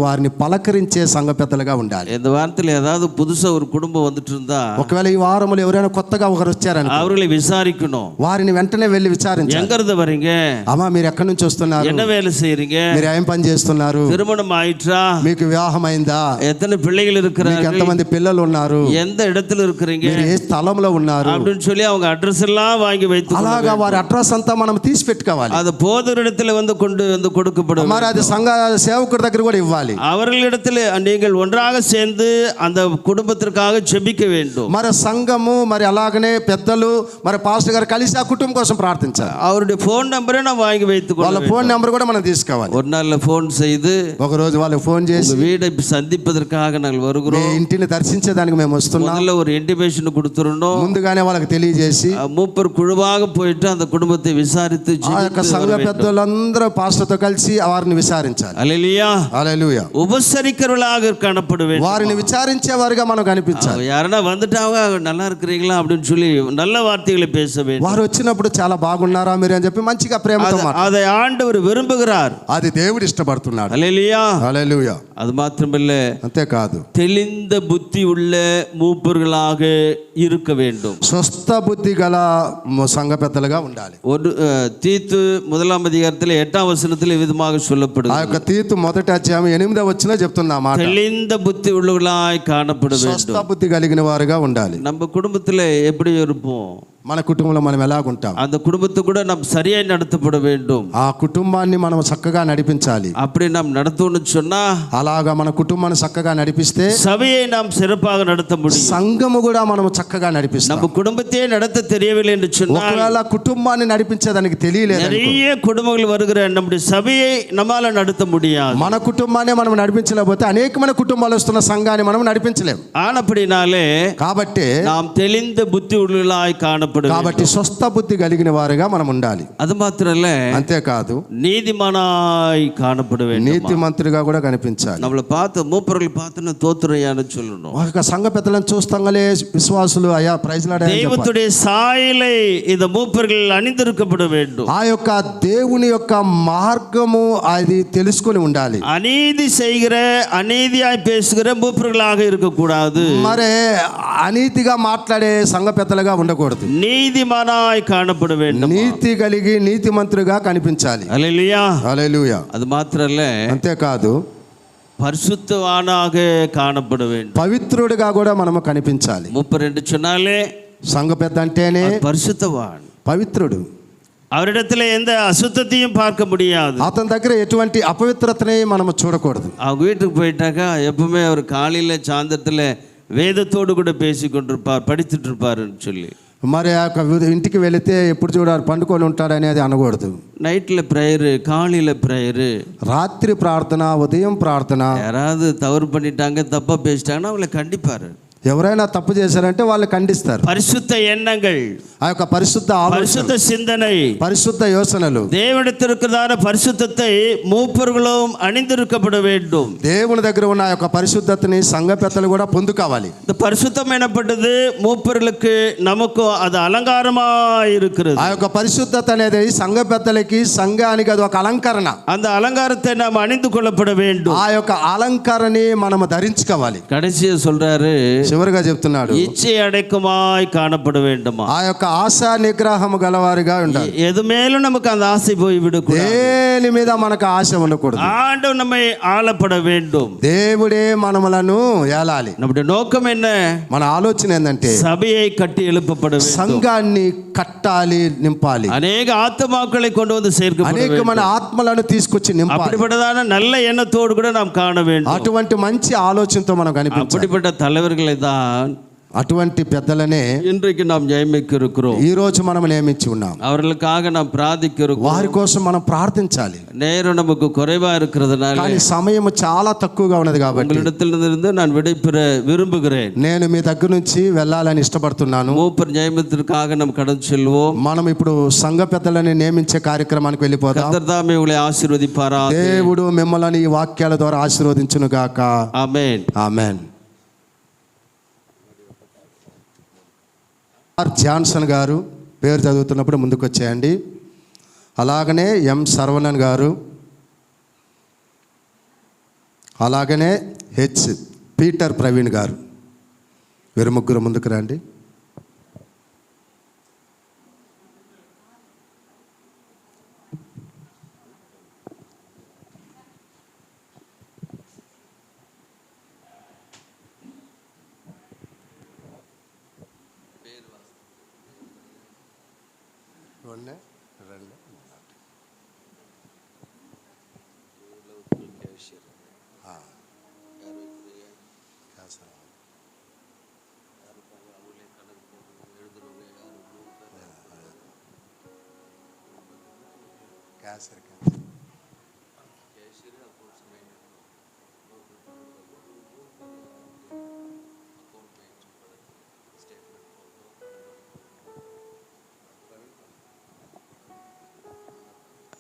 వారిని పలకరించే సంఘ పెద్దలుగా ఉండాలి. இந்த வாரத்துல ஏதாவது புதுசா ஒரு குடும்பம் வந்துட்டு இருந்தா ఒకవేళ ఈ వారంలో ఎవరైనా కొత్తగా ఒకరు వచ్చారని அவர்களை விசாரிக்கணும். వారిని వెంటనే వెళ్ళి విచారించాలి. எங்க இருந்து வரீங்க? అమ్మా మీరు ఎక్కడి నుంచి వస్తున్నారు? என்ன வேலை செய்றீங்க? మీరు ఏం పని చేస్తున్నారు? திருமணம் ஆயிற்றா? మీకు వివాహం అయిందా? எத்தனை பிள்ளைகள் మీకు இருக்கிறார்கள்? ఎంతమంది పిల్లలు ఉన్నారు? எந்த இடத்துல இருக்கிறீங்க మీరు ఏ స్థలంలో ఉన్నారు அப்படின்னு சொல்லி அவங்க అడ్రస్ எல்லாம் వాంగి வைத்து అలాగా వారి అడ్రస్ అంతా మనం తీసి పెట్టుకోవాలి. அது போதரிடத்துல கொண்டு வந்து கொடுக்கப்படும். మరి అది సంఘ సేవకుడి దగ్గర కూడా ఇవ్వాలి. அவர்களிடத்தில் நீங்கள் ஒன்றாக சேர்ந்து அந்த குடும்பத்திற்காக ஜெபிக்க வேண்டும். మరి సంఘము మరి అలాగనే పెద్దలు మరి పాస్టర్ గారు కలిసి ఆ కుటుంబం కోసం ప్రార్థించాలి. அவருடைய ஃபோன் நம்பரை நான் வாங்கி வைத்துக் వాళ్ళ கொள்ள ఫోన్ నెంబర్ కూడా మనం తీసుకోవాలి. ஒரு நாள்ல ஃபோன் செய்து ఒక రోజు వాళ్ళకి ఫోన్ చేసి உங்க வீடை சந்திப்பதற்காக நாங்கள் మీ வருகிறோம், ఇంటిని దర్శించేదానికి మేము వస్తున్నాం முதல்ல ஒரு ఇంటిమేషన్ கொடுத்துறணும். ముందుగానే వాళ్ళకి తెలియజేసి மூப்பர் குழுவாக போயிட்டு அந்த குடும்பத்தை விசாரித்து ఆ యొక్క సంఘ పెద్దలందరూ పాస్టర్తో కలిసి వారిని విచారించాలి. அல்லேலூயா హల్లెలూయా. உபசரிக்கிறவர்களாக காணப்பட வேண்டும். వారిని విచారించే వారిగా మనం కనిపించాలి. யாரனா வந்துட்டாங்க நல்லா இருக்கிறீங்களா அப்படின்னு சொல்லி நல்ல வார்த்தைகளை பேச வேண்டும். వారు వచ్చినప్పుడు చాలా బాగున్నారా మీరు అని చెప్పి మంచిగా ప్రేమతో அதை ஆண்டவர் விரும்புகிறார். అది దేవుడు ఇష్టపడుతున్నాడు. அல்லேலூயா హల్లెలూయా. அது மாத்திரமல்ல, అంతేకాదు தெளிந்த புத்தி உள்ள மூப்பர்களாக இருக்க வேண்டும். స్వస్థ బుద్ధి గల సంఘ పెద్దలుగా ఉండాలి. ஒரு தீத்து 1ஆம் அதிகாரத்தில் 8ஆம் வசனத்தில் விதமாக ఆ சொல்லப்படுது. యొక్క తీతు మొదటి అధ్యాయం 8వ వచనంలో చెప్తున్నా మాట. தெளிந்த புத்தி உள்ளவர்களாய் காணப்பட స్వస్థ வேண்டும். బుద్ధి కలిగిన వారుగా ఉండాలి. நம்ம குடும்பத்துல எப்படி இருப்போம்? మన కుటుంబంలో మనం ఎలాగుంటాం? அந்த குடும்பத்தை கூட நாம் சரியாய் நடத்தப்பட வேண்டும். ఆ కుటుంబాన్ని మనం చక్కగా నడిపించాలి. அப்படி நாம் நடத்தணும்னு சொன்னா అలాగా మన కుటుంబాన్ని చక్కగా నడిపిస్తే சபையை நாம் சிறப்பாக நடத்த முடியும். సంఘము కూడా మనం చక్కగా నడిపిస్తాం. நம்ம குடும்பத்தையே நடத்த தெரியவில்லை என்று சொன்னால், ఒకవేళ కుటుంబాన్ని నడిపించేదానికి తెలియలేదు, நிறைய కుటుంబాలు வருகிற நம்முடைய సభயை நம்மால நடத்த முடியாது. మన కుటుంబాన్ని మనం నడిపించలేకపోతే అనేకమైన కుటుంబాలు వస్తున్న సంఘాన్ని మనం నడిపించలేం. ஆனபடினாலே కాబట్టి நாம் தெளிந்த புத்தி உள்ளவர்களாய் காணப்பட కాబట్టి స్వస్థ బుద్ధి కలిగిన వారుగా మనం ఉండాలి. அது మాత్రమல்ல, అంతేకాదు நீதிமானாய் காணப்பட வேண்டும். నీతిమంతుడిగా కూడా కనిపించాలి. நம்மளை பார்த்து மூப்பர்களை பார்த்து தோத்துறையான்னு சொல்லணும். ఒక సంఘ పెద్దలను చూస్తాంగలే విశ్వాసులు అయ్యా ప్రైజ్ లార్డ్ అని చెప్పాలి. தெய்வத்துடைய சாயலை இந்த மூப்பர்கள் அணிந்திருக்கப்பட வேண்டும். ఆ యొక్క దేవుని యొక్క మార్గము అది తెలుసుకొని ఉండాలి. அநீதி செய்கிற அநீதியாய் பேசுகிற மூப்பர்களாக இருக்கக்கூடாது. మరి అనీతిగా మాట్లాడే సంఘ పెద్దలుగా ఉండకూడదు. நீதிமானாய் காணப்பட வேண்டும். నీతి కలిగి నీతిమంతుడిగా కనిపించాలి. அல்லேலூயா. హల్లెలూయా. அது మాత్రమல்ல, అంతేకాదు பரிசுத்தவானாக காணப்பட வேண்டும். పవిత్రుడిగా కూడా మనము కనిపించాలి. 32 சொன்னாலே సంఘ పెద్ద అంటేనే பரிசுத்தவான். పవిత్రుడు. அவரிடத்துல எந்த அசுத்தத்தையும் பார்க்க முடியாது. అతని దగ్గర ఎటువంటి అపవిత్రతని మనము చూడకూడదు. அவங்க வீட்டுக்கு போயிட்டாக்கா எப்பவுமே அவர் காலையில சாயந்தரத்துல வேதத்தோடு கூட பேசி கொண்டிருப்பார், படித்துட்டு இருப்பாருன்னு சொல்லி. మరి ఆ యొక్క ఇంటికి వెళితే ఎప్పుడు చూడాలి పండుకొని ఉంటాడు అనేది అనకూడదు. நைட்ல பிரேயரு, காலையில பிரேயரு, రాత్రి ప్రార్థన, ఉదయం ప్రార్థన. யாராவது தவறு பண்ணிட்டாங்க, தப்பா பேசிட்டாங்கன்னா அவங்களை கண்டிப்பாரு. ఎవరైనా తప్పు చేశారంటే వాళ్ళు ఖండిస్తారు. பரிசுத்த எண்ணங்கள், ఆ యొక్క పరిశుద్ధ ఆలోచన, பரிசுத்த சிந்தனை, పరిశుద్ధ యోచనలు, தேவனிடத்திற்குதான பரிசுத்தத்தை மூப்பர்களும் அணிந்திருக்கப்பட வேண்டும். దేవుని దగ్గర ఉన్న ఆ యొక్క పరిశుద్ధతని సంఘ పెద్దలు కూడా పొందుకోవాలి. இந்த பரிசுத்தம் எனப்பட்டது மூப்பர்களுக்கு நமக்கும் அது అలంకారமா இருக்கிறது. ఆ యొక్క పరిశుద్ధత అనేది సంఘ పెద్దలకి సంఘానికి అది ఒక అలంకరణ. அந்த அலங்காரத்தை நாம் அணிந்து கொள்ளப்பட வேண்டும். ఆ యొక్క అలంకరణని మనము ధరించుకోవాలి. கடைசியா சொல்றாரு, చివరిగా చెప్తున్నాడు, இச்சை அடக்கமாய் காணப்பட வேண்டுமா. ఆ యొక్క ఆశా నిగ్రహము గలవారిగా ఉండాలి. எது மேலும் நமக்கு அந்த ஆசை போய் விடக்கூடாது. దేని మీద మనకు ఆశ ఉండకూడదు. ஆண்டவர் நம்மை ஆளப்பட வேண்டும். దేవుడే మనములను ఏలాలి. நம்முடைய நோக்கம் என்ன? మన ఆలోచన ఏంటంటే சபையை கட்டி எழுப்பப்பட வேண்டும். సంఘాన్ని కట్టాలి, నింపాలి. அநேக ஆத்துமாக்களை கொண்டு வந்து சேர்க்கப்பட வேண்டும். అనేకమైన ఆత్మలను తీసుకొచ్చి నింపాలి. அப்படிப்பட்டதான நல்ல எண்ணத்தோடு கூட நாம் காண வேண்டும். అటువంటి మంచి ఆలోచనతో మనం కనిపించాలి. அப்படிப்பட்ட தலைவர்களை தான் అటువంటి పెద్దలనే இன்றைக்கு நாம் நியமிக்க இருக்கிறோம். ఈ రోజు మనం నియమించి ఉన్నాం. அவர்களுக்காக நாம் பிரார்த்திக்க இருக்கிறோம். వారి కోసం మనం ప్రార్థించాలి. நேரம் நமக்கு குறைவா இருக்கிறதுனால కానీ సమయం చాలా తక్కువగా ఉన్నది కాబట్టి உங்களிடத்திலிருந்து நான் விடைபெற விரும்புகிறேன். నేను మీ దగ్గర నుంచి వెళ్ళాలని ఇష్టపడుతున్నాను. மூப்பர் நியமனத்திற்காக நாம் கடந்து செல்வோம். మనం ఇప్పుడు సంఘ పెద్దలని నియమించే కార్యక్రమానికి వెళ్ళిపోదాం. கர்த்தர் தாமே உங்களை ஆசீர்வதிப்பாராக. దేవుడు మిమ్మల్ని ఈ వాక్యాల ద్వారా ఆశీర్వదించును గాక. ఆమేన్. ఆమేన్. ఆర్ జాన్సన్ గారు పేరు చదువుతున్నప్పుడు ముందుకు వచ్చేయండి. అలాగనే ఎం సర్వణన్ గారు, అలాగనే హెచ్ పీటర్ ప్రవీణ్ గారు, వీరు ముగ్గురు ముందుకు రండి.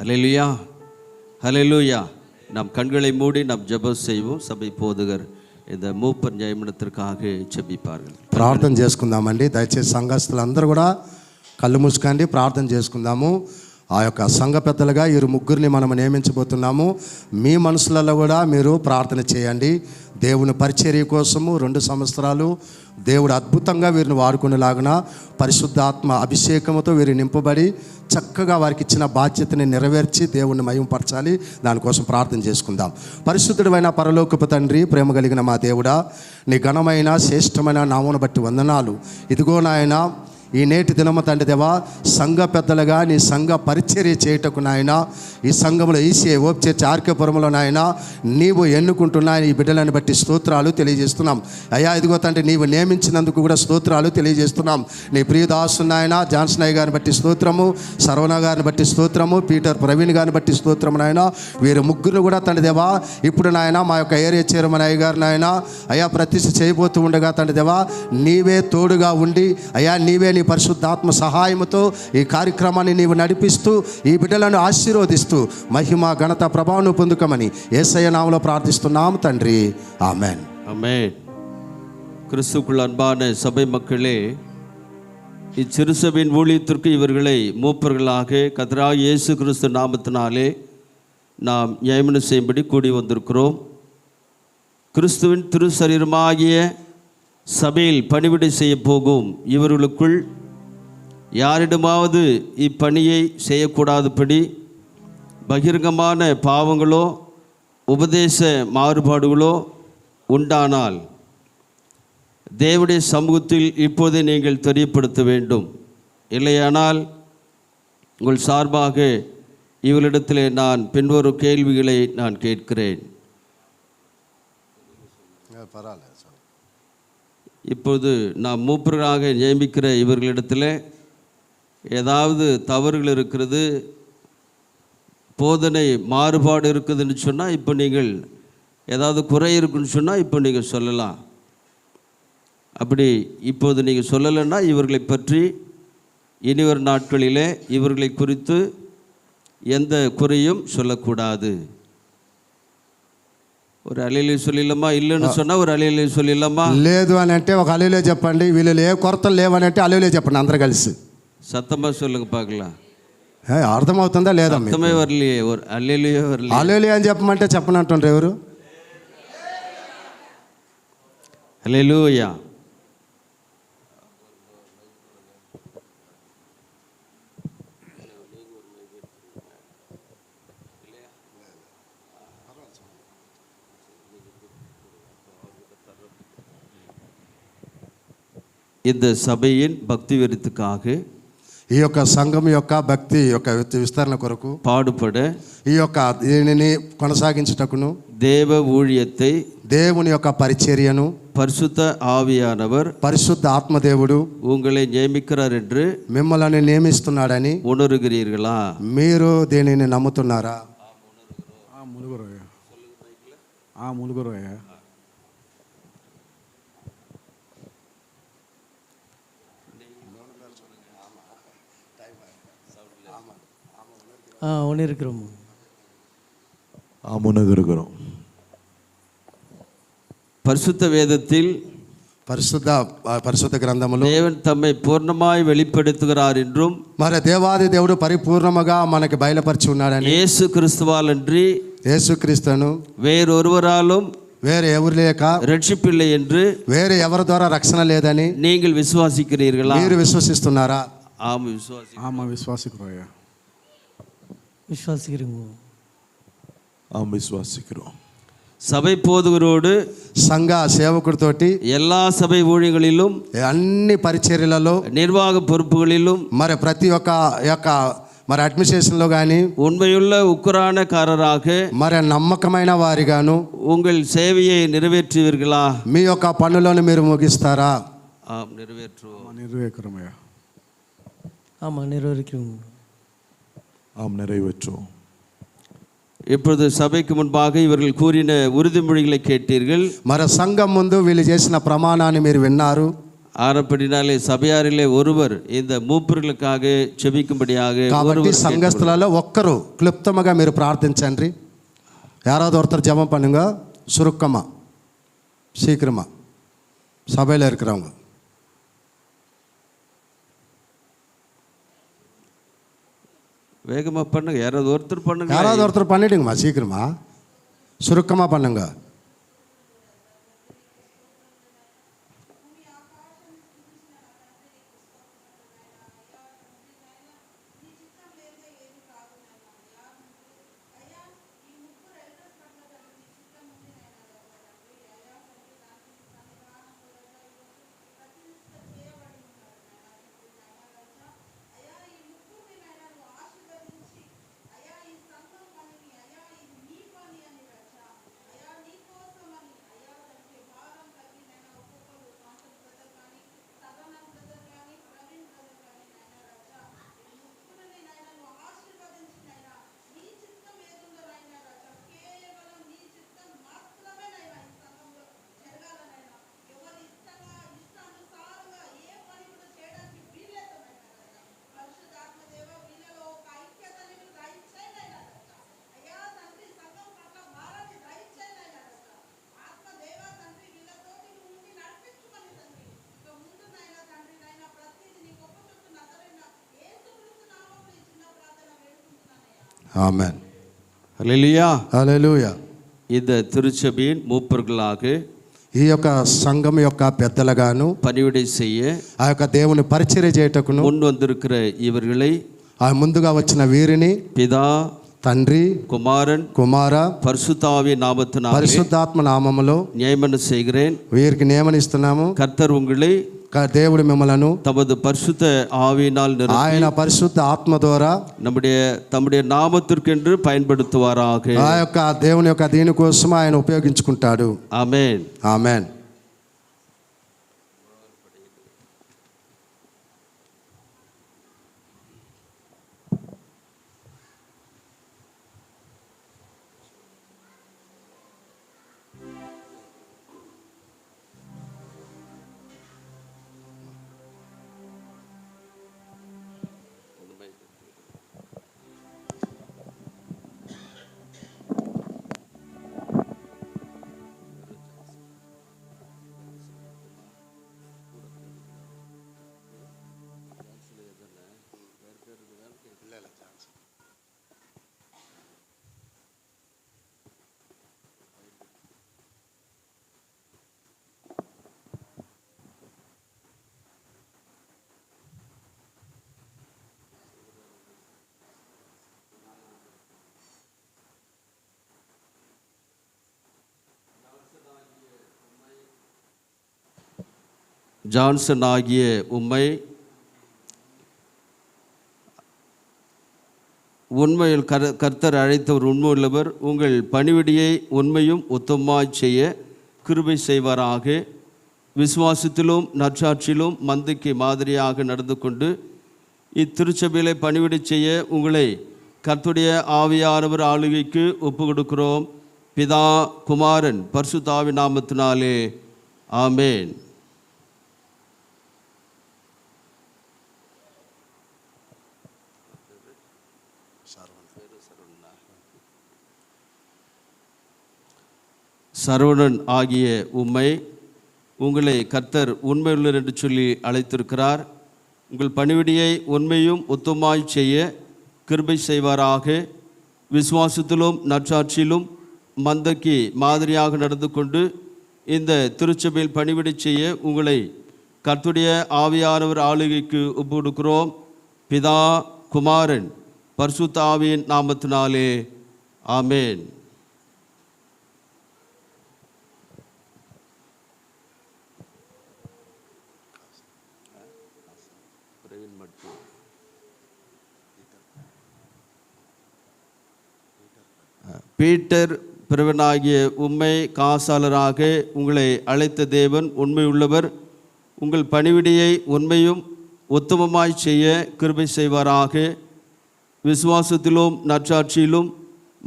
ஹல்லேலூயா, ஹல்லேலூயா. நாம் கண்களை மூடி நாம் ஜெபம் செய்வோம். சபை போதகர் இந்த மூப்பர் நியமனத்திற்காக ஜெபிப்பார்கள். ప్రార్థన చేసుకుందామండి. దయచేసి సంఘస్థులందరూ కూడా కళ్ళు మూసుకోండి, ప్రార్థన చేసుకుందాము. ఆ యొక్క సంఘ పెద్దలుగా ఈ ముగ్గురిని మనం నియమించబోతున్నాము. మీ మనసులలో కూడా మీరు ప్రార్థన చేయండి. దేవుని పరిచర్య కోసము 2 సంవత్సరాలు దేవుడు అద్భుతంగా వీరిని వాడుకునేలాగున పరిశుద్ధాత్మ అభిషేకంతో వీరు నింపబడి చక్కగా వారికి ఇచ్చిన బాధ్యతని నెరవేర్చి దేవుణ్ణి మహిమపరచాలి. దానికోసం ప్రార్థన చేసుకుందాం. పరిశుద్ధుడైన పరలోకపు తండ్రి, ప్రేమ కలిగిన మా దేవుడా, నీ ఘనమైన శ్రేష్టమైన నామమును బట్టి వందనాలు. ఇదిగో నాయన, ఈ నేటి దినమ తండ్రి దేవా, సంఘ పెద్దలుగా నీ సంఘ పరిచర్య చేయుటకు నాయన, ఈ సంఘంలో ఈసీఐ ఓప్ చర్చ్ ఆర్కేపురంలో నాయన నీవు ఎన్నుకుంటున్న ఈ బిడ్డలను బట్టి స్తోత్రాలు తెలియజేస్తున్నాం. అయ్యా ఇదిగో తండ్రి, నీవు నియమించినందుకు కూడా స్తోత్రాలు తెలియజేస్తున్నాం. నీ ప్రియదాసు నాయన జాన్సన్ అయ్య గారిని బట్టి స్తోత్రము, సర్వణ గారిని బట్టి స్తోత్రము, పీటర్ ప్రవీణ్ గారిని బట్టి స్తోత్రము నాయన. వీరు ముగ్గురు కూడా తండ్రి దేవా ఇప్పుడు నాయన మా యొక్క ఏరియా చైర్మన్ అయ్య గారు నాయన అయ్యా ప్రతిష్ఠ చేయబోతూ ఉండగా తండ్రి దేవా నీవే తోడుగా ఉండి అయ్యా నీవే నీ పరిశుద్ధాత్మ సహాయముతో ఈ కార్యక్రమాన్ని నీవు నడిపిస్తూ ఈ బిడ్డలను ఆశీర్వదిస్తూ మహిమ ఘనత ప్రభావం పొందుకోమని యేసయ్య నామములో ప్రార్థిస్తున్నాము తండ్రి. ఆమేన్. ஆமென். கிறிஸ்துவுக்குள் அன்பான சபை மக்களே, இச்சிறு சபையின் ஊழியத்திற்கு இவர்களை மூப்பர்களாக கர்த்தராகிய இயேசு கிறிஸ்து நாமத்தினாலே நாம் நியமனம் செய்யும்படி கூடி வந்திருக்கிறோம். கிறிஸ்துவின் திரு சரீரமாகிய சபையில் பணிவிடை செய்ய போகும் இவர்களுக்குள் யாரிடமாவது இப்பணியை செய்யக்கூடாதபடி பகிரங்கமான பாவங்களோ உபதேச மாறுபாடுகளோ உண்டானால் தேவனுடைய சமூகத்தில் இப்போதே நீங்கள் தெரியப்படுத்த வேண்டும். இல்லையானால் உங்கள் சார்பாக இவளிடத்தில் நான் பின்வரும் கேள்விகளை நான் கேட்கிறேன். இப்போது நாம் மூப்பர்களாக நியமிக்கிற இவர்களிடத்தில் ஏதாவது தவறுகள் இருக்கிறது, போதனை மாறுபாடு இருக்குதுன்னு சொன்னால் இப்போ நீங்கள் ஏதாவது குறை இருக்குன்னு சொன்னால் இப்போ நீங்கள் சொல்லலாம். அப்படி இப்போது நீங்கள் சொல்லலைன்னா இவர்களை பற்றி இனிவரும் நாட்களிலே இவர்களை குறித்து எந்த குறையும் சொல்லக்கூடாது. ஒரு అలెలుయా சொல்லிடலாமா? இல்லைன்னு சொன்னால் ஒரு అలెలుయా சொல்லிடலாமா? లేదు అని అంటే ఒక అలెలుయా చెప్పండి. వీళ్ళు ఏ కొరతలు లేవని అంటే అలెలుయా చెప్పండి అందరూ కలిసి. சத்தமாக சொல்லுங்க பார்க்கலாம். అర్థమవుతుందా లేదా? అర్థమే வரலையே, ஒரு అలెలుయా வரலையே. అలెలుయా అని చెప్పమంటే చెప్పనంటుండ్రు ఎవరు? హల్లెలూయా. இந்த சபையின் பக்தி விருத்துக்காக ఈ యొక్క సంఘం యొక్క భక్తి యొక్క విస్తరణ కొరకు పాడుపడ ఈ యొక్క దీనిని కొనసాగించుటకును దేవ ఊழியத்தை దేవుని యొక్క పరిచర్యను பரிசுத்த ஆவியானவர் పరిశుద్ధ ఆత్మదేవుడు உங்களை நியமிக்கிறார் என்று మిమ్మల్ని నియమిస్తున్నాడని உணர்கிறீர்களா? మీరు దీనిని నమ్ముతున్నారా? ములుగురు உணர்கிறோம். మునుగురుగురు. பரிசுத்த வேதத்தில் పరిశుద్ధ గ్రంథములో தேவன் தம்மை பூர்ணமாய் வெளிப்படுத்துகிறார் என்றும் మరి దేవాది దేవుడు పరిపూర్ణముగా మనకి బయలుపరిచి ఉన్నాడని, இயேசு கிறிஸ்துவாலன்றி యేసుక్రీస్తును வேறொருவராலும் వేరే ఎవరు లేక ரட்சிப்பில்லை என்று వేరే ఎవరి ద్వారా రక్షణ లేదని நீங்கள் விசுவாசிக்கிறீர்களா? మీరు విశ్వసిస్తున్నారా? ஆம், விசுவாசி. విశ్వాసికురయ్యా. விசுவாசிக்கிறோம். విశ్వాసికురు. சபை போதகரோடு సంఘ సేవకుడితోటి எல்லா சபை ஊழியங்களிலும் అన్ని పరిచర్యలలో நிர்வாக பொறுப்புகளிலும் మరి ప్రతి ఒక్క యొక్క మరి అడ్మినిస్ట్రేషన్లో కానీ உண்மையுள்ள உக்கரானக்காரராக మరి నమ్మకమైన వారిగాను உங்கள் சேவையை நிறைவேற்றுவீர்களா? మీ యొక్క పనులను మీరు ముగిస్తారా? ஆம், நிறைவேற்றுவோம். నిర్వేకరమయ్యా. ஆமாம், நிறைவேற்கிறோம். நிறைவேற்று. இப்பொழுது சபைக்கு முன்பாக இவர்கள் கூறின உறுதிமொழிகளை கேட்டீர்கள். మరి సంఘం ముందు వీళ్ళు చేసిన ప్రమాణాన్ని మీరు విన్నారు. ஆனப்படினாலே சபையாரிலே ஒருவர் இந்த மூப்பர்களுக்காக செபிக்கும்படியாக కాబట్టి సంఘస్థులలో ఒక్కరు క్లుప్తముగా మీరు ప్రార్థించండి. யாராவது ஒருத்தர் ஜெபம் பண்ணுங்க, சுருக்கமா சீக்கிரமா சபையில் இருக்கிறவங்க. வேகமாக பண்ணுங்க. யாராவது ஒருத்தர் பண்ணுங்க. யாராவது ஒருத்தர் பண்ணிடுங்கம்மா, சீக்கிரமா சுருக்கமாக பண்ணுங்க. ஆமென். ஹல்லேலூயா. హల్లెలూయా. இந்த திருச்சபையின் மூப்பர்களாக ఈ యొక్క సంఘం యొక్క పెద్దలుగాను பணிவிடை செய்ய ఆ యొక్క దేవుని పరిచర్య చేయుటకును முன் வந்திருக்கிற இவர்களை ఆ ముందుగా వచ్చిన వీరిని பிதா, తండ్రి, குமாரன், కుమార, பரிசுத்தாவி நாமத்தினாலே పరిశుద్ధాత్మ నామములో நியமனம் செய்கிறேன். వీరికి నియమనిస్తున్నాము. கர்த்தர் உங்களை దేవుడు మిమ్మలను தமது பரிசுத்த ஆவியினால் நிரப்பி ఆయన పరిశుద్ధ ఆత్మ ద్వారా தம்முடைய நாமத்திற்கென்று பயன்படுத்துவாராக. ఆ యొక్క దేవుని యొక్క దీని కోసం ఆయన ఉపయోగించుకుంటాడు. ஆமென். ఆమెన్. ஜான்சன் ஆகிய உம்மை உண்மையில் கர்த்தர் அழைத்தவர் உண்மையுள்ளவர். உங்கள் பணிவிடையை உண்மையும் உத்தமமாய் செய்ய கிருபை செய்வாராக. விசுவாசத்திலும் நற்சாட்சியிலும் மந்தைக்கு மாதிரியாக நடந்து கொண்டு இத்திருச்சபையிலே பணிவிடை செய்ய உங்களை கர்த்தருடைய ஆவியானவர் ஆளுகைக்கு ஒப்பு கொடுக்கிறோம். பிதா, குமாரன், பரிசுத்த ஆவி நாமத்தினாலே ஆமேன். சரவணன் ஆகிய உங்களை கர்த்தர் உண்மையுள்ளர் என்று சொல்லி அழைத்திருக்கிறார். உங்கள் பணிவிடையை உண்மையும் உத்தமாய் செய்ய கிருபை செய்வாராக. விசுவாசத்திலும் நற்சாட்சியிலும் மந்தைக்கு மாதிரியாக நடந்து கொண்டு இந்த திருச்சபையில் பணிவிடை செய்ய உங்களை கர்த்தருடைய ஆவியானவர் ஆளுகைக்கு ஒப்பு கொடுக்கிறோம். பிதா, குமாரன், பரிசுத்த ஆவியின் நாமத்தினாலே ஆமேன். பீட்டர் பிரவனாகிய காசாளராக உங்களை அழைத்த தேவன் உண்மையுள்ளவர். உங்கள் பணிவிடையை உண்மையும் உத்தமமாய் செய்ய கிருபை செய்வாராக. விசுவாசத்திலும் நற்சாட்சியிலும்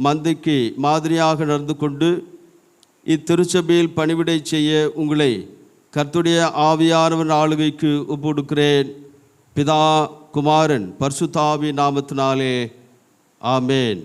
மந்தைக்கு மாதிரியாக நடந்து கொண்டு இத்திருச்சபையில் பணிவிடை செய்ய உங்களை கர்த்தருடைய ஆவியானவர் ஆளுகைக்கு ஒப்பு கொடுக்கிறேன். பிதா, குமாரன், பரிசுத்த ஆவி நாமத்தினாலே ஆமேன்.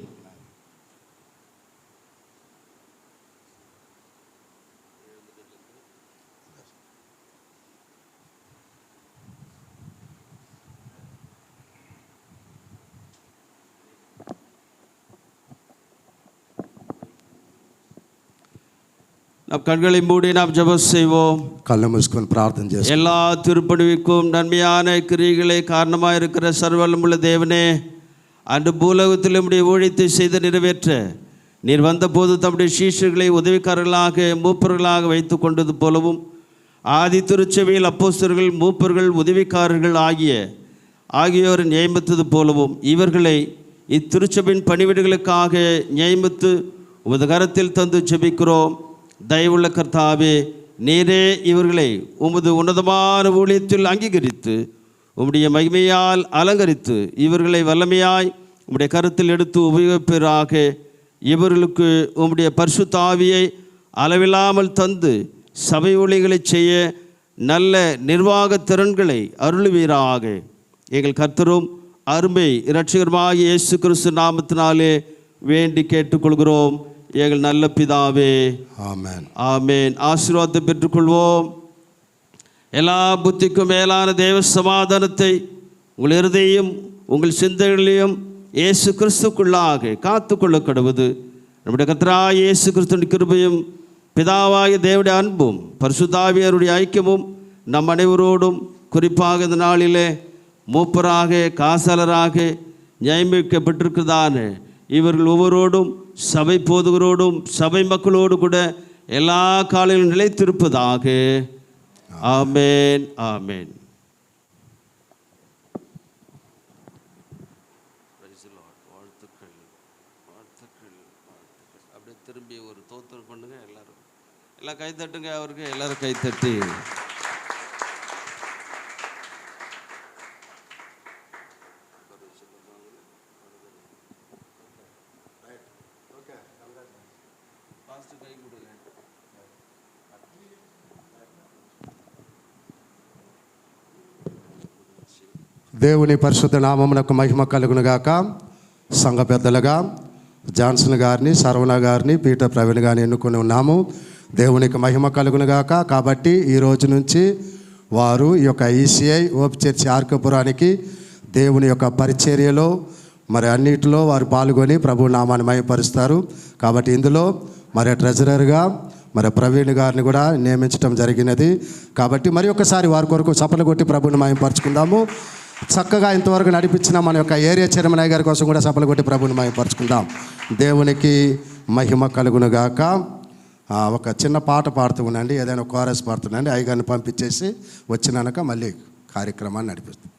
நம் கண்களை மூடி நாம் ஜெபம் செய்வோம். கண்ணை மூடிக்கொண்டு பிரார்த்தனை செய்வோம். எல்லா திருப்பணிக்கும் நன்மையான கிரியைகளை காரணமாக இருக்கிற சர்வவல்லமையுள்ள தேவனே, அன்று பூலோகத்தில் நம்முடைய ஊழியத்தை செய்து நிறைவேற்ற நீர் வந்தபோது தம்முடைய சீஷர்களை உதவிக்காரர்களாக மூப்பர்களாக வைத்து கொண்டது போலவும் ஆதி திருச்சபையில் அப்போஸ்தலர்கள், மூப்பர்கள், உதவிக்காரர்கள் ஆகியோரை நியமித்தது போலவும் இவர்களை இத்திருச்சபையின் பணிவிடைகளுக்காக நியமித்து உமது கரத்தில் தந்து ஜெபிக்கிறோம். தயவுள்ள கர்த்தாவே, நீரே இவர்களை உமது உன்னதமான ஊழியத்தில் அங்கீகரித்து உம்முடைய மகிமையால் அலங்கரித்து இவர்களை வல்லமையாய் உம்முடைய கருத்தில் எடுத்து உபயோகிப்பீராக. இவர்களுக்கு உம்முடைய பரிசுத்த ஆவியை அளவில்லாமல் தந்து சபை ஊழியங்களை செய்ய நல்ல நிர்வாக திறன்களை அருளுவீராக. எங்கள் கர்த்தரும் அருமை இரட்சகருமாகிய இயேசு கிறிஸ்து நாமத்தினாலே வேண்டி கேட்டுக்கொள்கிறோம். எங்கள் நல்ல பிதாவே, ஆமென். ஆமென். ஆசீர்வாதத்தை பெற்றுக்கொள்வோம். எல்லா புத்திக்கும் மேலான தேவ சமாதானத்தை உங்கள் இருதயம் உங்கள் சிந்தைகளையும் இயேசு கிறிஸ்துக்குள்ளாக காத்துக்கொள்ள கடவுது. நம்முடைய கர்த்தராகிய இயேசு கிறிஸ்துவின் கிருபையும் பிதாவாகிய தேவனுடைய அன்பும் பரிசுத்த ஆவியாருடைய ஐக்கியமும் நம் அனைவரோடும், குறிப்பாக இந்த நாளிலே மூப்பராக காசாளராக நியமிக்கப்பட்டிருக்கிறதான இவர்கள் ஒவ்வொருவரோடும், சபை போதுகரோடும், சபை மக்களோடு கூட எல்லா காலையிலும் நிலைத்திருப்பதாக. ஆமேன், ஆமேன். வாழ்த்துக்கள், வாழ்த்துக்கள். அப்படியே திரும்பி ஒரு தோத்திரம் பண்ணுங்க. எல்லாம் கை தட்டுங்க. அவருக்கு எல்லாரும் கை தட்டி దేవుని పరిశుద్ధ నామమునకు మహిమ కలుగునుగాక. సంఘ పెద్దలుగా జాన్సన్ గారిని, సరవణ గారిని, పీటర్ ప్రవీణ్ గారిని ఎన్నుకొని ఉన్నాము. దేవునికి మహిమ కలుగునుగాక. కాబట్టి ఈ రోజు నుంచి వారు ఈ యొక్క ఈసీఐ ఓప్ చర్చి ఆర్కపురానికి దేవుని యొక్క పరిచర్యలో మరి అన్నిటిలో వారు పాల్గొని ప్రభు నామాన్ని మహిమపరుస్తారు. కాబట్టి ఇందులో మరి ట్రెజరర్గా మరి ప్రవీణ్ గారిని కూడా నియమించడం జరిగినది. కాబట్టి మరి ఒకసారి వారి కొరకు చప్పలు కొట్టి ప్రభుని మహిమపరుచుకుందాము. చక్కగా ఇంతవరకు నడిపించిన మన యొక్క ఏరియా చైర్మన్ అయ్య గారి కోసం కూడా చప్పలు కొట్టి ప్రభుని మహిమపరుచుకుందాం. దేవునికి మహిమ కలుగునుగాక. ఒక చిన్న పాట పాడుతూ ఉండండి, ఏదైనా కోరస్ పాడుతుండండి. అయ్యగారిని పంపించేసి వచ్చినాక మళ్ళీ కార్యక్రమాన్ని నడిపిస్తాం.